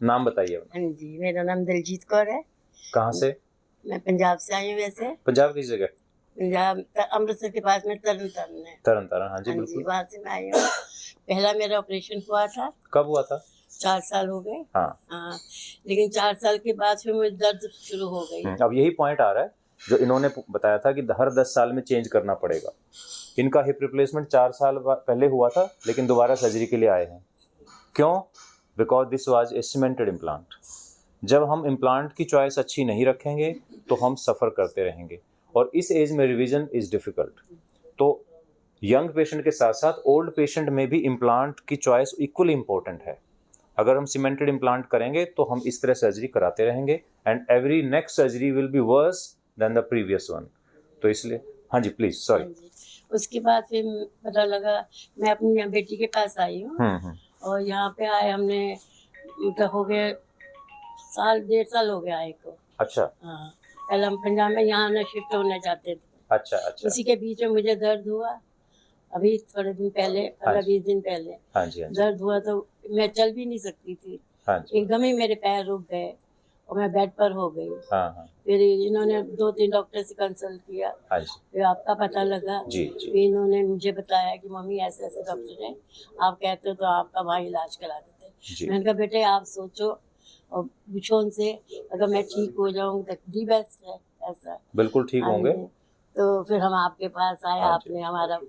नाम बताइए। हाँ जी, मेरा नाम दिलजीत कौर है। कहाँ से? मैं पंजाब से आई हूँ। वैसे पंजाब किस जगह? पंजाब अमृतसर के पास में तरन तारण है। तरन तारण, हाँ जी बिल्कुल। वहाँ से मैं आई हूँ। पहला मेरा ऑपरेशन हुआ था। कब हुआ था? 4 साल हो गए। हाँ। लेकिन 4 साल के बाद फिर मुझे दर्द शुरू हो गई। अब यही पॉइंट आ रहा है जो इन्होंने बताया था कि हर 10 साल में चेंज करना पड़ेगा। इनका हिप रिप्लेसमेंट 4 साल पहले हुआ था, लेकिन दोबारा सर्जरी के लिए आए हैं। क्यों? Because this was a cemented implant. जब हम इम्प्लांट की चॉइस अच्छी नहीं रखेंगे तो हम सफ़र करते रहेंगे, और इस एज में रिवीजन इज़ डिफ़िकल्ट। तो यंग पेशेंट के साथ साथ ओल्ड पेशेंट में भी इम्प्लांट की चॉइस इक्वली इम्पोर्टेंट है। अगर हम सीमेंटेड इम्प्लांट करेंगे तो हम इस तरह सर्जरी कराते रहेंगे, and every next surgery will be worse than the previous one. तो इसलिए हाँ जी प्लीज, सॉरी। उसके बाद फिर पता लगा, मैं अपनी बेटी के पास आई हूँ और यहाँ पे आए हमने हो गए 1.5 साल हो गया आए को। अच्छा। हाँ, पहले हम पंजाब में यहाँ ना शिफ्ट होने जाते थे। अच्छा अच्छा। उसी के बीच में मुझे दर्द हुआ, अभी थोड़े दिन पहले, 15-20 दिन पहले। हाँ जी, हाँ जी। दर्द हुआ तो मैं चल भी नहीं सकती थी। हाँ जी। एकदम ही मेरे पैर रुक गए और मैं बेड पर हो गई। हाँ हाँ। फिर इन्होंने 2-3 डॉक्टर से कंसल्ट किया। हाँ जी। फिर आपका पता लगा। जी जी। फिर इन्होंने मुझे बताया कि मम्मी ऐसे ऐसे डॉक्टर हैं, आप कहते हो तो आपका भाई इलाज करा देते। मैंने कहा बेटे आप सोचो और पूछो उनसे, अगर मैं ठीक हो जाऊँ तो दी बेस्ट है। ऐसा बिल्कुल ठीक होंगे। तो फिर हम आपके पास आए। आपने हमारा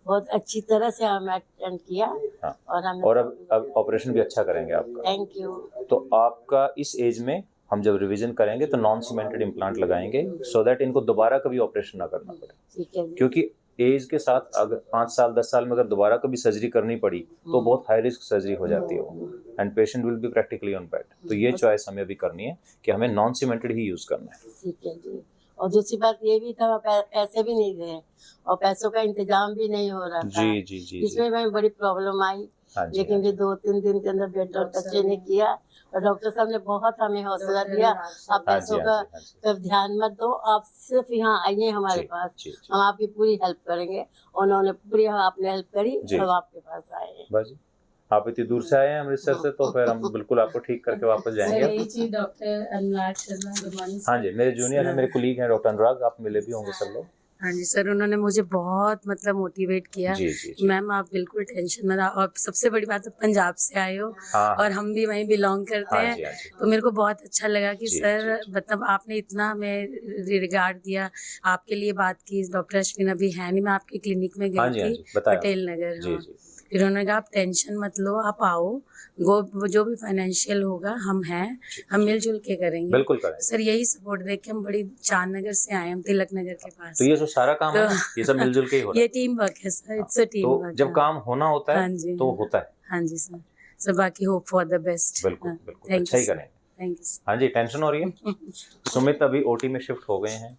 बहुत अच्छी तरह से हमें अटेंड किया। हाँ। और अब ऑपरेशन भी अच्छा करेंगे आपका। Thank you. तो आपका इस एज में हम जब रिवीजन करेंगे तो नॉन सीमेंटेड इम्प्लांट लगाएंगे, सो दैट इनको दोबारा कभी ऑपरेशन ना करना पड़े। ठीक है। क्योंकि एज के साथ अगर 5 साल 10 साल में अगर दोबारा कभी सर्जरी करनी पड़ी तो बहुत हाई रिस्क सर्जरी हो जाती है, and patient will B practically on bed. तो ये चॉइस हमें अभी करनी है कि हमें नॉन सीमेंटेड ही यूज करना है। ठीक है जी। और दूसरी बात ये भी था, पैसे भी नहीं गए और पैसों का इंतजाम भी नहीं हो रहा था। जी जी जी। इसमें मैं बड़ी प्रॉब्लम आई। लेकिन फिर 2-3 दिन के अंदर बेटर बच्चे ने किया और डॉक्टर साहब ने बहुत हमें हौसला दिया। आप पैसों का तब ध्यान मत दो, आप सिर्फ यहाँ आइए हमारे पास, हम आपकी पूरी हेल्प करेंगे। उन्होंने पूरी आपने हेल्प करी, हम आपके पास आए। बस आप इतनी दूर से आए हैं अमृतसर से, तो फिर हम बिल्कुल आपको ठीक करके वापस जाएंगे। डॉक्टर अनुराग शर्मा। हाँ जी, मेरे जूनियर हैं, मेरे कुलीग हैं डॉक्टर अनुराग, आप मिले भी होंगे सब लोग। हाँ जी सर, उन्होंने मुझे बहुत मतलब मोटिवेट किया। जी, जी, जी। मैम आप बिल्कुल टेंशन मत। और सबसे बड़ी बात है पंजाब से आए हो। हाँ, और हम भी वहीं बिलोंग करते हाँ, हैं। जी, हाँ, जी। तो मेरे को बहुत अच्छा लगा कि जी, सर जी, मतलब आपने इतना हमें रिगार्ड दिया, आपके लिए बात की। डॉक्टर अश्विन अभी है नहीं, मैं आपके क्लिनिक में हाँ गई जी, हाँ थी जी, बताया। पटेल नगर। जी, हाँ। जी। फिर उन्होंने कहा आप टेंशन मत लो, आप आओ, वो जो भी फाइनेंशियल होगा हम हैं, हम मिलजुल के करेंगे। बिल्कुल करेंगे। सर यही सपोर्ट देख के हम बड़ी चांद नगर से आए, हम तिलक नगर के पास। तो ये जो सारा काम है ये सब मिलजुल के ही हो रहा है। ये टीम वर्क है sir, it's a team work. जब काम होना होता है हाँ जी, तो होता है। हाँ जी सर। सर बाकी होप फॉर द बेस्ट। बिल्कुल बिल्कुल, अच्छा ही करें। Thank you. हाँ जी, टेंशन हो रही है। सुमित अभी ओटी में शिफ्ट हो गए हैं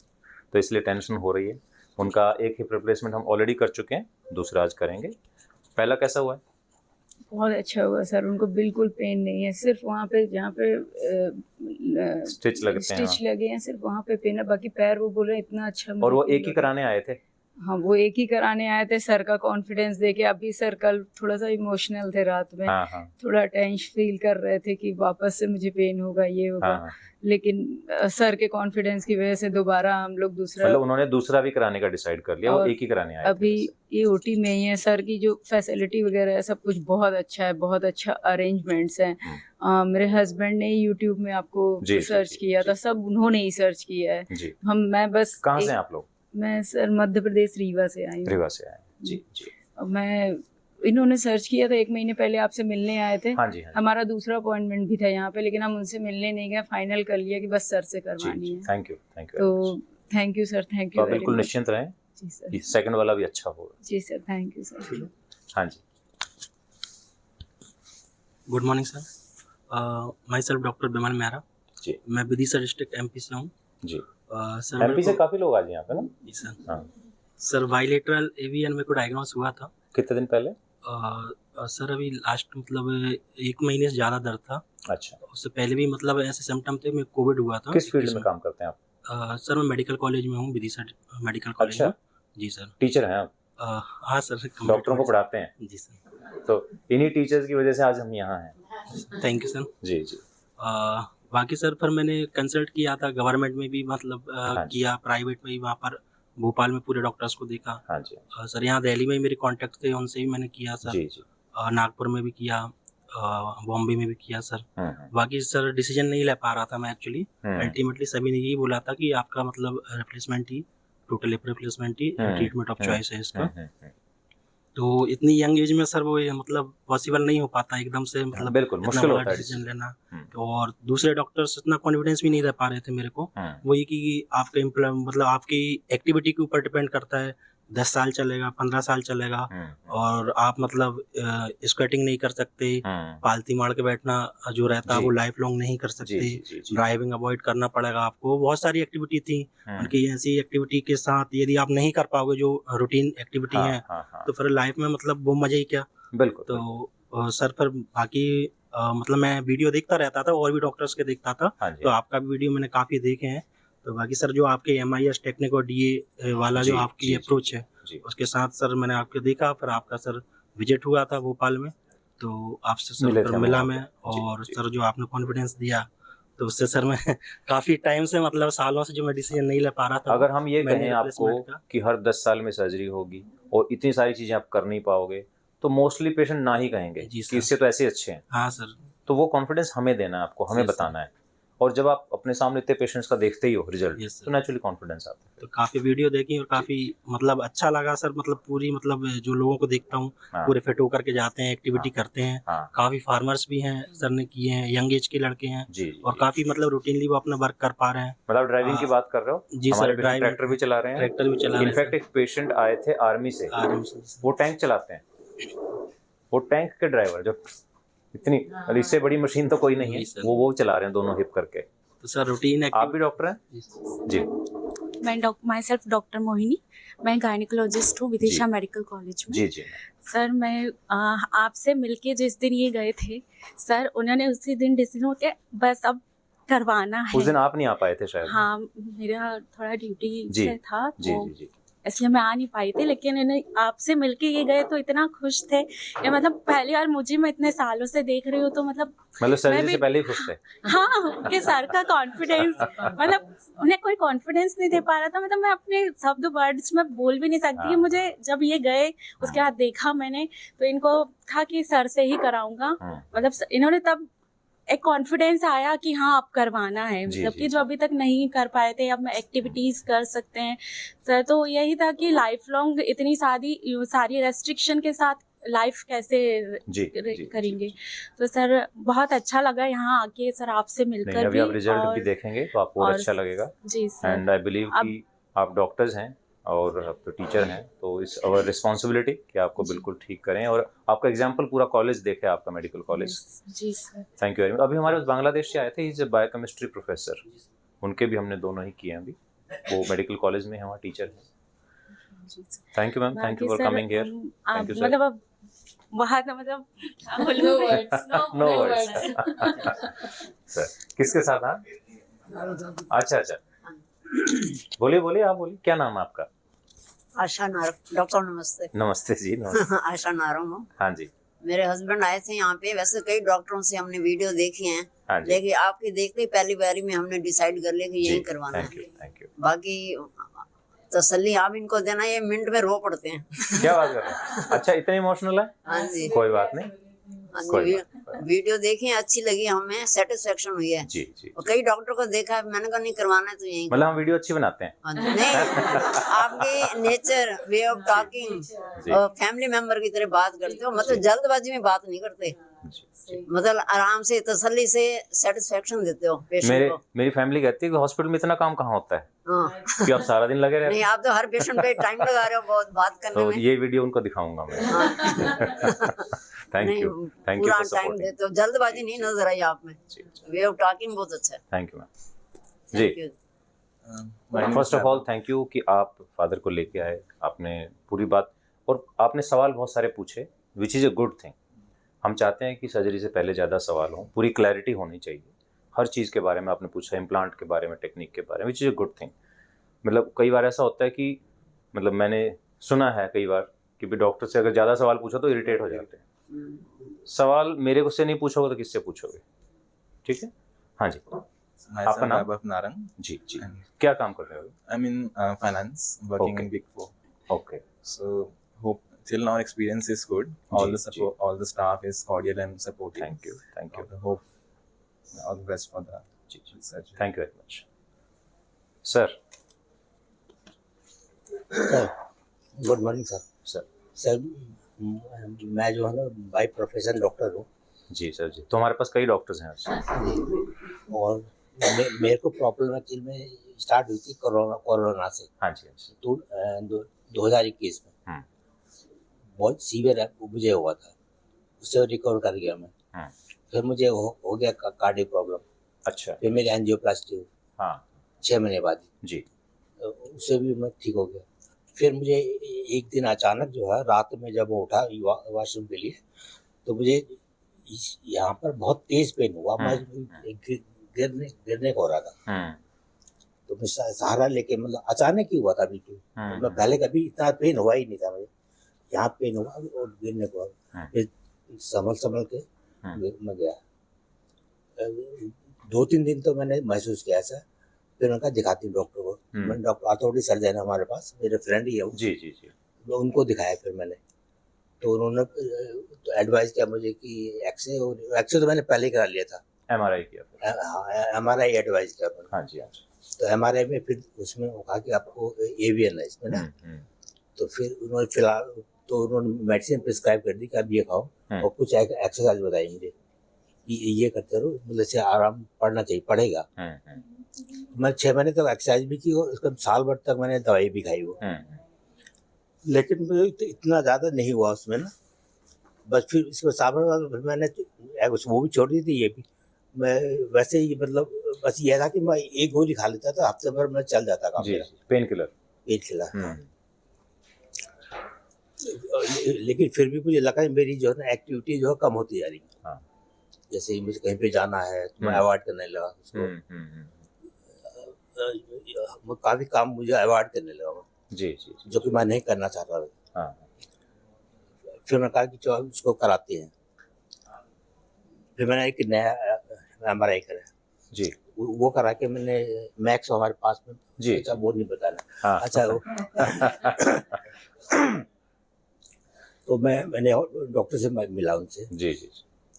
तो इसलिए टेंशन हो रही है। उनका एक हिप रिप्लेसमेंट हम ऑलरेडी कर चुके हैं, दूसरा आज करेंगे। पहला कैसा हुआ है? बहुत अच्छा हुआ सर, उनको बिल्कुल पेन नहीं है। सिर्फ वहाँ पे जहाँ पे स्टिच लगे हैं सिर्फ वहाँ पे पेन है, बाकी पैर वो बोल रहे हैं इतना अच्छा। और वो एक ही कराने आए थे? हाँ वो एक ही कराने आए थे। सर का कॉन्फिडेंस देके अभी सर कल थोड़ा सा इमोशनल थे रात में। हाँ, हाँ। थोड़ा टेंशन फील कर रहे थे कि वापस से मुझे पेन होगा, ये होगा। हाँ। लेकिन सर के कॉन्फिडेंस की वजह से दोबारा हम लोग दूसरा, मतलब उन्होंने दूसरा भी कराने का डिसाइड कर लिया, वो एक ही कराने आए अभी ये ओटी में ही है। सर की जो फैसिलिटी वगैरह है सब कुछ बहुत अच्छा है, बहुत अच्छा अरेंजमेंट्स हैं। मेरे हस्बैंड ने यूट्यूब में आपको सर्च किया था, सब उन्होंने ही सर्च किया है। मैं बस। कहाँ से आप लोग? मैं सर मध्य प्रदेश रीवा से आई हूँ। रीवा से आए, जी जी। मैं इन्होंने सर्च किया था 1 महीने पहले, आपसे मिलने आए थे। हाँ जी, हाँ जी। हमारा दूसरा अपॉइंटमेंट भी था यहाँ पे, लेकिन हम उनसे मिलने नहीं गए, फाइनल कर लिया कि बस सर से करवानी है। थैंक यू तो thank you sir, thank you. तो बिल्कुल निश्चिंत रहें जी सर, कि सेकंड वाला भी अच्छा होगा। जी सर, थैंक यू सर। हाँ जी, good morning sir, myself doctor Bimal Mehra ji. मैं विदिशा डिस्ट्रिक्ट एमपी से हूँ जी। सर एमपी से काफी लोग आज यहाँ पे ना? जी सर। हाँ। सर बाइलेटरल एवीएन में को डायग्नोस हुआ था। कितने दिन पहले? सर अभी लास्ट मतलब 1 महीने से ज़्यादा दर्द था। अच्छा। उससे पहले भी मतलब ऐसे सिम्टम थे, मैं कोविड हुआ था। किस फील्ड में काम करते हैं आप? सर मैं मेडिकल कॉलेज में हूँ, विदिशा मेडिकल कॉलेज में। जी सर। टीचर हैं आप? हाँ सर। डॉक्टरों को पढ़ाते हैं? जी सर। तो इन्हीं टीचर्स की वजह से आज हम यहाँ हैं। Thank you sir. जी जी। बाकी सर फिर मैंने कंसल्ट किया था, गवर्नमेंट में भी मतलब किया, प्राइवेट में भी, वहाँ पर भोपाल में पूरे डॉक्टर्स को देखा। हाँ जी। सर यहाँ दिल्ली में मेरे कांटेक्ट थे, उनसे भी मैंने किया सर। जी जी। नागपुर में भी किया, बॉम्बे में भी किया सर। बाकी सर डिसीजन नहीं ले पा रहा था मैं एक्चुअली। अल्टीमेटली सभी ने यही बोला था कि आपका मतलब replacement he, total hip replacement he treatment of choice है इसका। तो इतनी यंग एज में सर वो ये मतलब पॉसिबल नहीं हो पाता एकदम से, मतलब बिल्कुल मुश्किल होता है डिसीजन लेना। और दूसरे डॉक्टर्स इतना कॉन्फिडेंस भी नहीं दे पा रहे थे मेरे को। वही कि आपके मतलब आपकी एक्टिविटी के ऊपर डिपेंड करता है, 10 साल चलेगा, 15 साल चलेगा, और आप मतलब स्क्वेटिंग नहीं कर सकते, पालती मार के बैठना जो रहता है वो लाइफ लॉन्ग नहीं कर सकते, ड्राइविंग अवॉइड करना पड़ेगा आपको। बहुत सारी एक्टिविटी थी उनकी, ऐसी एक्टिविटी के साथ यदि आप नहीं कर पाओगे जो रूटीन एक्टिविटी है, तो फिर लाइफ में मतलब वो मजा ही क्या। बिल्कुल। तो सर फिर बाकी मतलब मैं वीडियो देखता रहता था, और भी डॉक्टर्स के देखता था, तो आपका भी वीडियो मैंने काफ़ी देखे हैं। तो बाकी सर जो आपके MIS टेक्निक और DA वाला जो आपकी अप्रोच है, उसके साथ सर मैंने आपके देखा, फिर आपका सर विजिट हुआ था भोपाल में, तो आपसे सर फिर मिला मैं, और सर जो आपने कॉन्फिडेंस दिया, तो उससे सर मैं काफ़ी टाइम से मतलब सालों से जो मैं डिसीजन नहीं ले पा रहा था। अगर हम ये कहें आपको कि हर 10 साल में सर्जरी होगी और इतनी सारी चीज़ें आप कर नहीं पाओगे, तो मोस्टली पेशेंट ना ही कहेंगे कि इससे तो ऐसे अच्छे हैं। हाँ सर। तो वो कॉन्फिडेंस हमें देना है आपको, हमें बताना है। और जब आप अपने सामने इतने पेशेंट्स का देखते ही हो रिजल्ट, तो नेचुरली कॉन्फिडेंस आता है। तो काफ़ी वीडियो देखी और काफ़ी मतलब अच्छा लगा सर। मतलब पूरी मतलब जो लोगों को देखता हूँ पूरे फिट होकर के जाते हैं, एक्टिविटी करते हैं। काफ़ी फार्मर्स भी हैं सर ने किए हैं, यंग एज के लड़के हैं, और काफ़ी मतलब रूटीनली वो अपना वर्क कर पा रहे हैं। मतलब ड्राइविंग की बात कर रहे हो? जी सर, ट्रैक्टर भी चला रहे हैं। ट्रैक्टर भी चला रहे हैं। इनफैक्ट एक पेशेंट आए थे आर्मी से, वो टैंक चलाते हैं, वो टैंक के ड्राइवर, जो इतनी इससे बड़ी मशीन तो कोई नहीं है, वो चला रहे हैं दोनों हिप करके। तो सर रूटीन है। आप भी डॉक्टर हैं? जी। मैं माई सेल्फ डॉक्टर मोहिनी, मैं गायनिकोलॉजिस्ट हूँ विदिशा मेडिकल कॉलेज में। जी जी। सर मैं आपसे मिलके जिस दिन ये गए थे सर, उन्होंने उसी दिन डिसीजन हो के बस अब करवाना है। उस दिन आप नहीं आ पाए थे शायद? हाँ, मेरा थोड़ा ड्यूटी से था, जी जी जी, इसलिए मैं आ नहीं पाई थी। लेकिन इन्हें आपसे मिलके ये गए तो इतना खुश थे, ये मतलब पहली बार मुझे, मैं इतने सालों से देख रही हूँ, तो मतलब सर्जरी से पहले ही खुश थे। हाँ, कि सर का कॉन्फिडेंस, मतलब उन्हें कोई कॉन्फिडेंस नहीं दे पा रहा था। मतलब मैं अपने शब्द वर्ड्स में बोल भी नहीं सकती। मुझे जब ये गए उसके बाद देखा मैंने, तो इनको था कि सर से ही कराऊंगा। मतलब इन्होंने तब एक कॉन्फिडेंस आया कि हाँ अब करवाना है, मतलब कि जो अभी तक नहीं कर पाए थे, अब मैं एक्टिविटीज कर सकते हैं सर। तो यही था कि लाइफ लॉन्ग इतनी सारी रेस्ट्रिक्शन के साथ लाइफ कैसे करेंगे। तो सर बहुत अच्छा लगा यहाँ आके सर आपसे मिलकर भी। आप रिजल्ट भी देखेंगे तो आपको और अच्छा लगेगा। जी सर। एंड आई बिलीव कि आप डॉक्टर्स हैं और आप तो टीचर हैं, तो इस अवर रिस्पॉन्सिबिलिटी कि आपको बिल्कुल ठीक करें, और आपका एग्जाम्पल पूरा कॉलेज देखे, आपका मेडिकल कॉलेज। जी sir. Thank you very much. अभी हमारे पास बांग्लादेश से आए थे, इज बायोकेमिस्ट्री प्रोफेसर, उनके भी हमने दोनों ही किए हैं अभी, वो मेडिकल कॉलेज में हमारा टीचर है। Thank you ma'am, thank you for coming here. Thank you sir. मतलब बहुत मतलब नो वर्ड्स सर। किसके साथ? अच्छा अच्छा, बोलिए बोलिए, आप बोलिए, क्या नाम है आपका? आशा नारंग। डॉक्टर नमस्ते। नमस्ते जी। नमस्ते। आशा नारंग हूँ। हाँ जी। मेरे हस्बैंड आए थे यहाँ पे, वैसे कई डॉक्टरों से हमने वीडियो देखी हैं, हाँ लेकिन आपकी देखते ही पहली बारी में हमने डिसाइड कर लिया कि यही करवाना है। Thank you. बाकी तसल्ली आप इनको देना, ये मिनट में रो पड़ते हैं। क्या बात कर रहे हैं? अच्छा, इतने इमोशनल है? हाँ जी। कोई बात नहीं, हाँ कोई जी, बात वीडियो देखी है, अच्छी लगी, हमें सेटिस्फेक्शन हुई है। जी जी। और कई डॉक्टर को देखा है, मैंने कहा नहीं करवाना है तो यहीं मतलब हम वीडियो अच्छी बनाते हैं। हाँ जी, नहीं आपकी नेचर, वे ऑफ टॉकिंग और फैमिली मेंबर की तरह बात करते हो, मतलब जल्दबाजी में बात नहीं करते, मतलब आराम से तसल्ली से सेटिस्फेक्शन देते हो पेशेंट को। मेरी फैमिली कहती है कि हॉस्पिटल में इतना काम कहाँ होता है हाँ। कि आप सारा दिन लगे रहते नहीं, आप तो हर पेशेंट पे टाइम लगा रहे हो बहुत बात करने तो में। ये वीडियो उनको दिखाऊंगा मैं। थैंक नहीं, यू पूरा फॉर टाइम सपोर्टिंग। देते हो, जल्दबाजी नहीं नजर आई आप में, वे ऑफ टॉकिंग बहुत अच्छा है। थैंक यू मैम जी। First of all thank you कि आप फादर को लेके आए, आपने पूरी बात और आपने सवाल बहुत सारे पूछे, which is a good thing. हम चाहते हैं कि सर्जरी से पहले ज़्यादा सवाल हों, पूरी क्लैरिटी होनी चाहिए हर चीज़ के बारे में। आपने पूछा इम्प्लांट के बारे में, टेक्निक के बारे में, which is a good thing. मतलब कई बार ऐसा होता है कि मतलब मैंने सुना है कई बार कि भी डॉक्टर से अगर ज़्यादा सवाल पूछो तो इरिटेट हो जाते हैं। सवाल मेरे को से नहीं पूछोगे तो किससे पूछोगे? ठीक है, हाँ जी। आपका नाम? वैभव नारंग। जी जी। क्या काम कर रहे हो? I'm in finance, working in Big Four. Okay. So hope till now experience is good. All the support, all the staff is cordial and supportive. Thank you, thank you. Hope all the best for the surgery. Thank you very much. Sir. Good morning sir. Sir मैं जो है ना by profession doctor हूँ। जी sir जी। तो हमारे पास कई doctors हैं आज। और मेरे को प्रॉब्लम एक्चुअली में स्टार्ट हुई थी कोरोना से। हाँ जी हाँ जी। तो 2021 में बहुत सीवियर मुझे हुआ था, उससे रिकवर कर गया मैं। फिर मुझे हो गया कार्डियक प्रॉब्लम। अच्छा। फिर मेरी एंजियोप्लास्टी हुई। हाँ। 6 महीने बाद जी। उससे भी मैं ठीक हो गया। फिर मुझे एक दिन अचानक जो है रात में जब उठा वॉशरूम के लिए तो मुझे यहाँ पर बहुत तेज पेन हुआ। मैं गिरने को हो रहा था। तो मैं सहारा लेके मतलब अचानक ही हुआ था बिल्कुल। तो मैं पहले कभी इतना पेन हुआ ही नहीं था मुझे, यहाँ पेन हुआ और गिरने को। फिर संभल के मैं गया। 2-3 दिन तो मैंने महसूस किया ऐसा। फिर मैंने कहा दिखाती हूँ डॉक्टर को। मैंने डॉक्टर ऑर्थोपेडिक सर्जन है हमारे पास, मेरे फ्रेंड ही है वो। जी जी जी। तो उनको दिखाया फिर मैंने, तो उन्होंने तो एडवाइस किया मुझे कि एक्सरे तो मैंने पहले करा लिया था। MRI किया? हाँ, MRI एडवाइस किया उन्होंने। हाँ जी हाँ जी। तो MRI में फिर उसमें वो कहा कि आपको AVN है इसमें ना। तो फिर उन्होंने फिलहाल तो उन्होंने मेडिसिन प्रिस्क्राइब कर दी कि आप ये खाओ और कुछ एक्सरसाइज बताई मुझे कि ये करते रहो, मतलब से आराम पड़ना चाहिए, पड़ेगा। मैं 6 महीने तक एक्सरसाइज भी की और उसके साल भर तक मैंने दवाई भी खाई वो। लेकिन मुझे तो इतना ज़्यादा नहीं हुआ उसमें ना। बस फिर इसके साल भर बाद मैंने वो भी छोड़ दी थी, ये भी मैं वैसे ही मतलब बस ये था कि मैं एक गोली खा लेता था, हफ्ते भर में चल जाता काम। Pain killer. लेकिन फिर भी मुझे लगा मेरी जो है ना एक्टिविटी जो है कम होती जा रही है। जैसे मुझे कहीं पे जाना है तो मैं अवॉइड करने लगा उसको। काफी काम मुझे अवॉइड करने लगा जी जी, जो कि मैं नहीं करना चाहता था। फिर मैंने कहा कि चलो उसको कराते हैं। फिर मैंने एक नया MRI करा जी, वो करा के मैंने मैक्स हमारे पास में जी, अच्छा वो नहीं बताना। अच्छा वो तो मैंने डॉक्टर से मिला उनसे जी जी,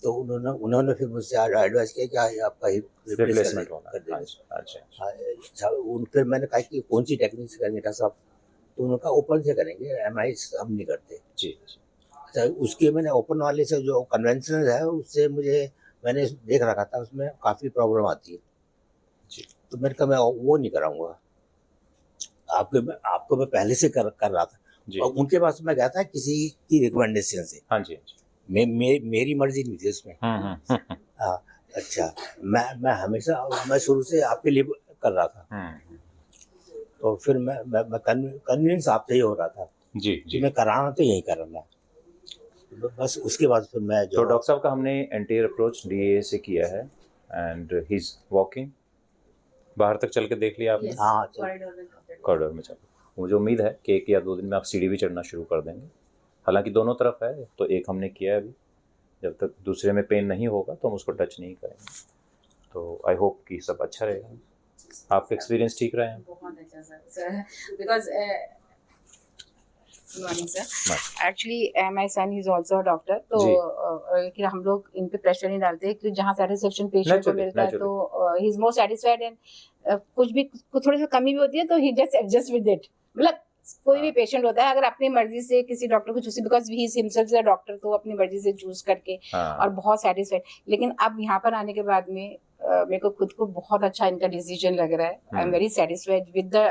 तो उन्होंने फिर मुझसे एडवाइस किया कि आपका हिप रिप्लेसमेंट कर देंगे। अच्छा फिर मैंने कहा कि कौन सी टेक्निक से करेंगे डॉक्टर साहब? तो उन्होंने कहा ओपन से करेंगे, MRI हम नहीं करते जी। अच्छा उसके मैंने ओपन वाले से जो कन्वेंशनल है उससे मैंने देख रखा था उसमें काफ़ी प्रॉब्लम आती है जी। तो मैंने कहा मैं वो नहीं कराऊंगा, आपको मैं पहले से कर रहा था जी। और उनके पास मैं गया था किसी की रिकमेंडेशन से। हाँ जी, मेरी मर्जी नहीं थी उसमें। हाँ अच्छा, मैं हमेशा मैं शुरू से आपके लिए कर रहा था। तो फिर मैं कन्विंस आपसे ही हो रहा था जी जी, मैं कराना तो यही कराना। बस उसके बाद फिर मैं तो डॉक्टर साहब का हमने एंटीरियर अप्रोच DAA से किया है एंड ही इज वॉकिंग। बाहर तक चल के देख लिया आपने? हाँ कॉरिडोर में चल। मुझे उम्मीद है कि 1 या 2 दिन में आप सीढ़ी भी चढ़ना शुरू कर देंगे। हालांकि दोनों तरफ है, तो एक हमने किया है अभी, जब तक दूसरे में पेन नहीं होगा तो हम उसको टच नहीं करेंगे। तो आई होप कि सब अच्छा रहेगा। आपका एक्सपीरियंस ठीक रहा है? बहुत अच्छा sir, because good morning sir. Actually my son is also a doctor, तो कि हम लोग इन पे प्रेशर नहीं डालते कि जहाँ सेटिस्फेक्शन पेशेंट को मिलता है तो he is more satisfied and कुछ भी थोड़ी सी कमी भी होती है तो ही जस्ट एडजस्ट विद इट। मतलब कोई भी पेशेंट होता है अगर अपनी मर्जी से किसी डॉक्टर को choose, because he is himself is a doctor, तो अपनी मर्जी से चूज करके और बहुत सेटिस्फाइड। लेकिन अब यहाँ पर आने के बाद में मेरे को खुद को बहुत अच्छा इनका डिसीजन लग रहा है। I am very satisfied with the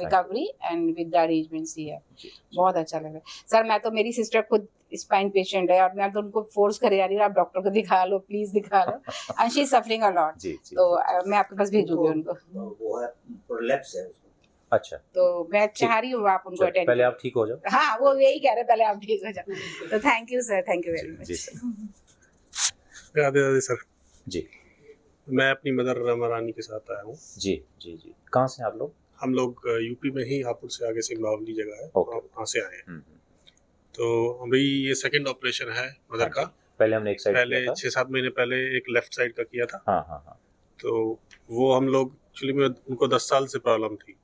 recovery and with the arrangements here. बहुत अच्छा लग रहा है सर। मैं तो, मेरी सिस्टर खुद स्पाइन पेशेंट है और मैं तो उनको फोर्स करे जा रही हूँ आप डॉक्टर को दिखा लो, प्लीज दिखा लो, and she is suffering a lot. तो मैं आपके पास भेजूंगी उनको। वो है प्रोलैप्स है उसको। अच्छा, तो मैं चाह रही हूँ आप उनको अटेंड, पहले आप ठीक हो जाओ। हाँ, वो यही कह रहे पहले आप ठीक हो जाओ। तो thank you sir, thank you very much. Radhe Radhe sir ji. मैं अपनी मदर रमा रानी के साथ आया हूँ। जी जी जी। कहाँ से आप लोग? हम लोग यूपी में ही, हापुड़ से आगे सिंगबावली जगह है, वहाँ से आए हैं। तो अभी ये सेकंड ऑपरेशन है मदर का। पहले हमने एक साइड, पहले 6-7 महीने पहले एक लेफ्ट साइड का किया था। हाँ हाँ हाँ। तो वो हम लोग एक्चुअली में, उनको 10 साल से प्रॉब्लम थी,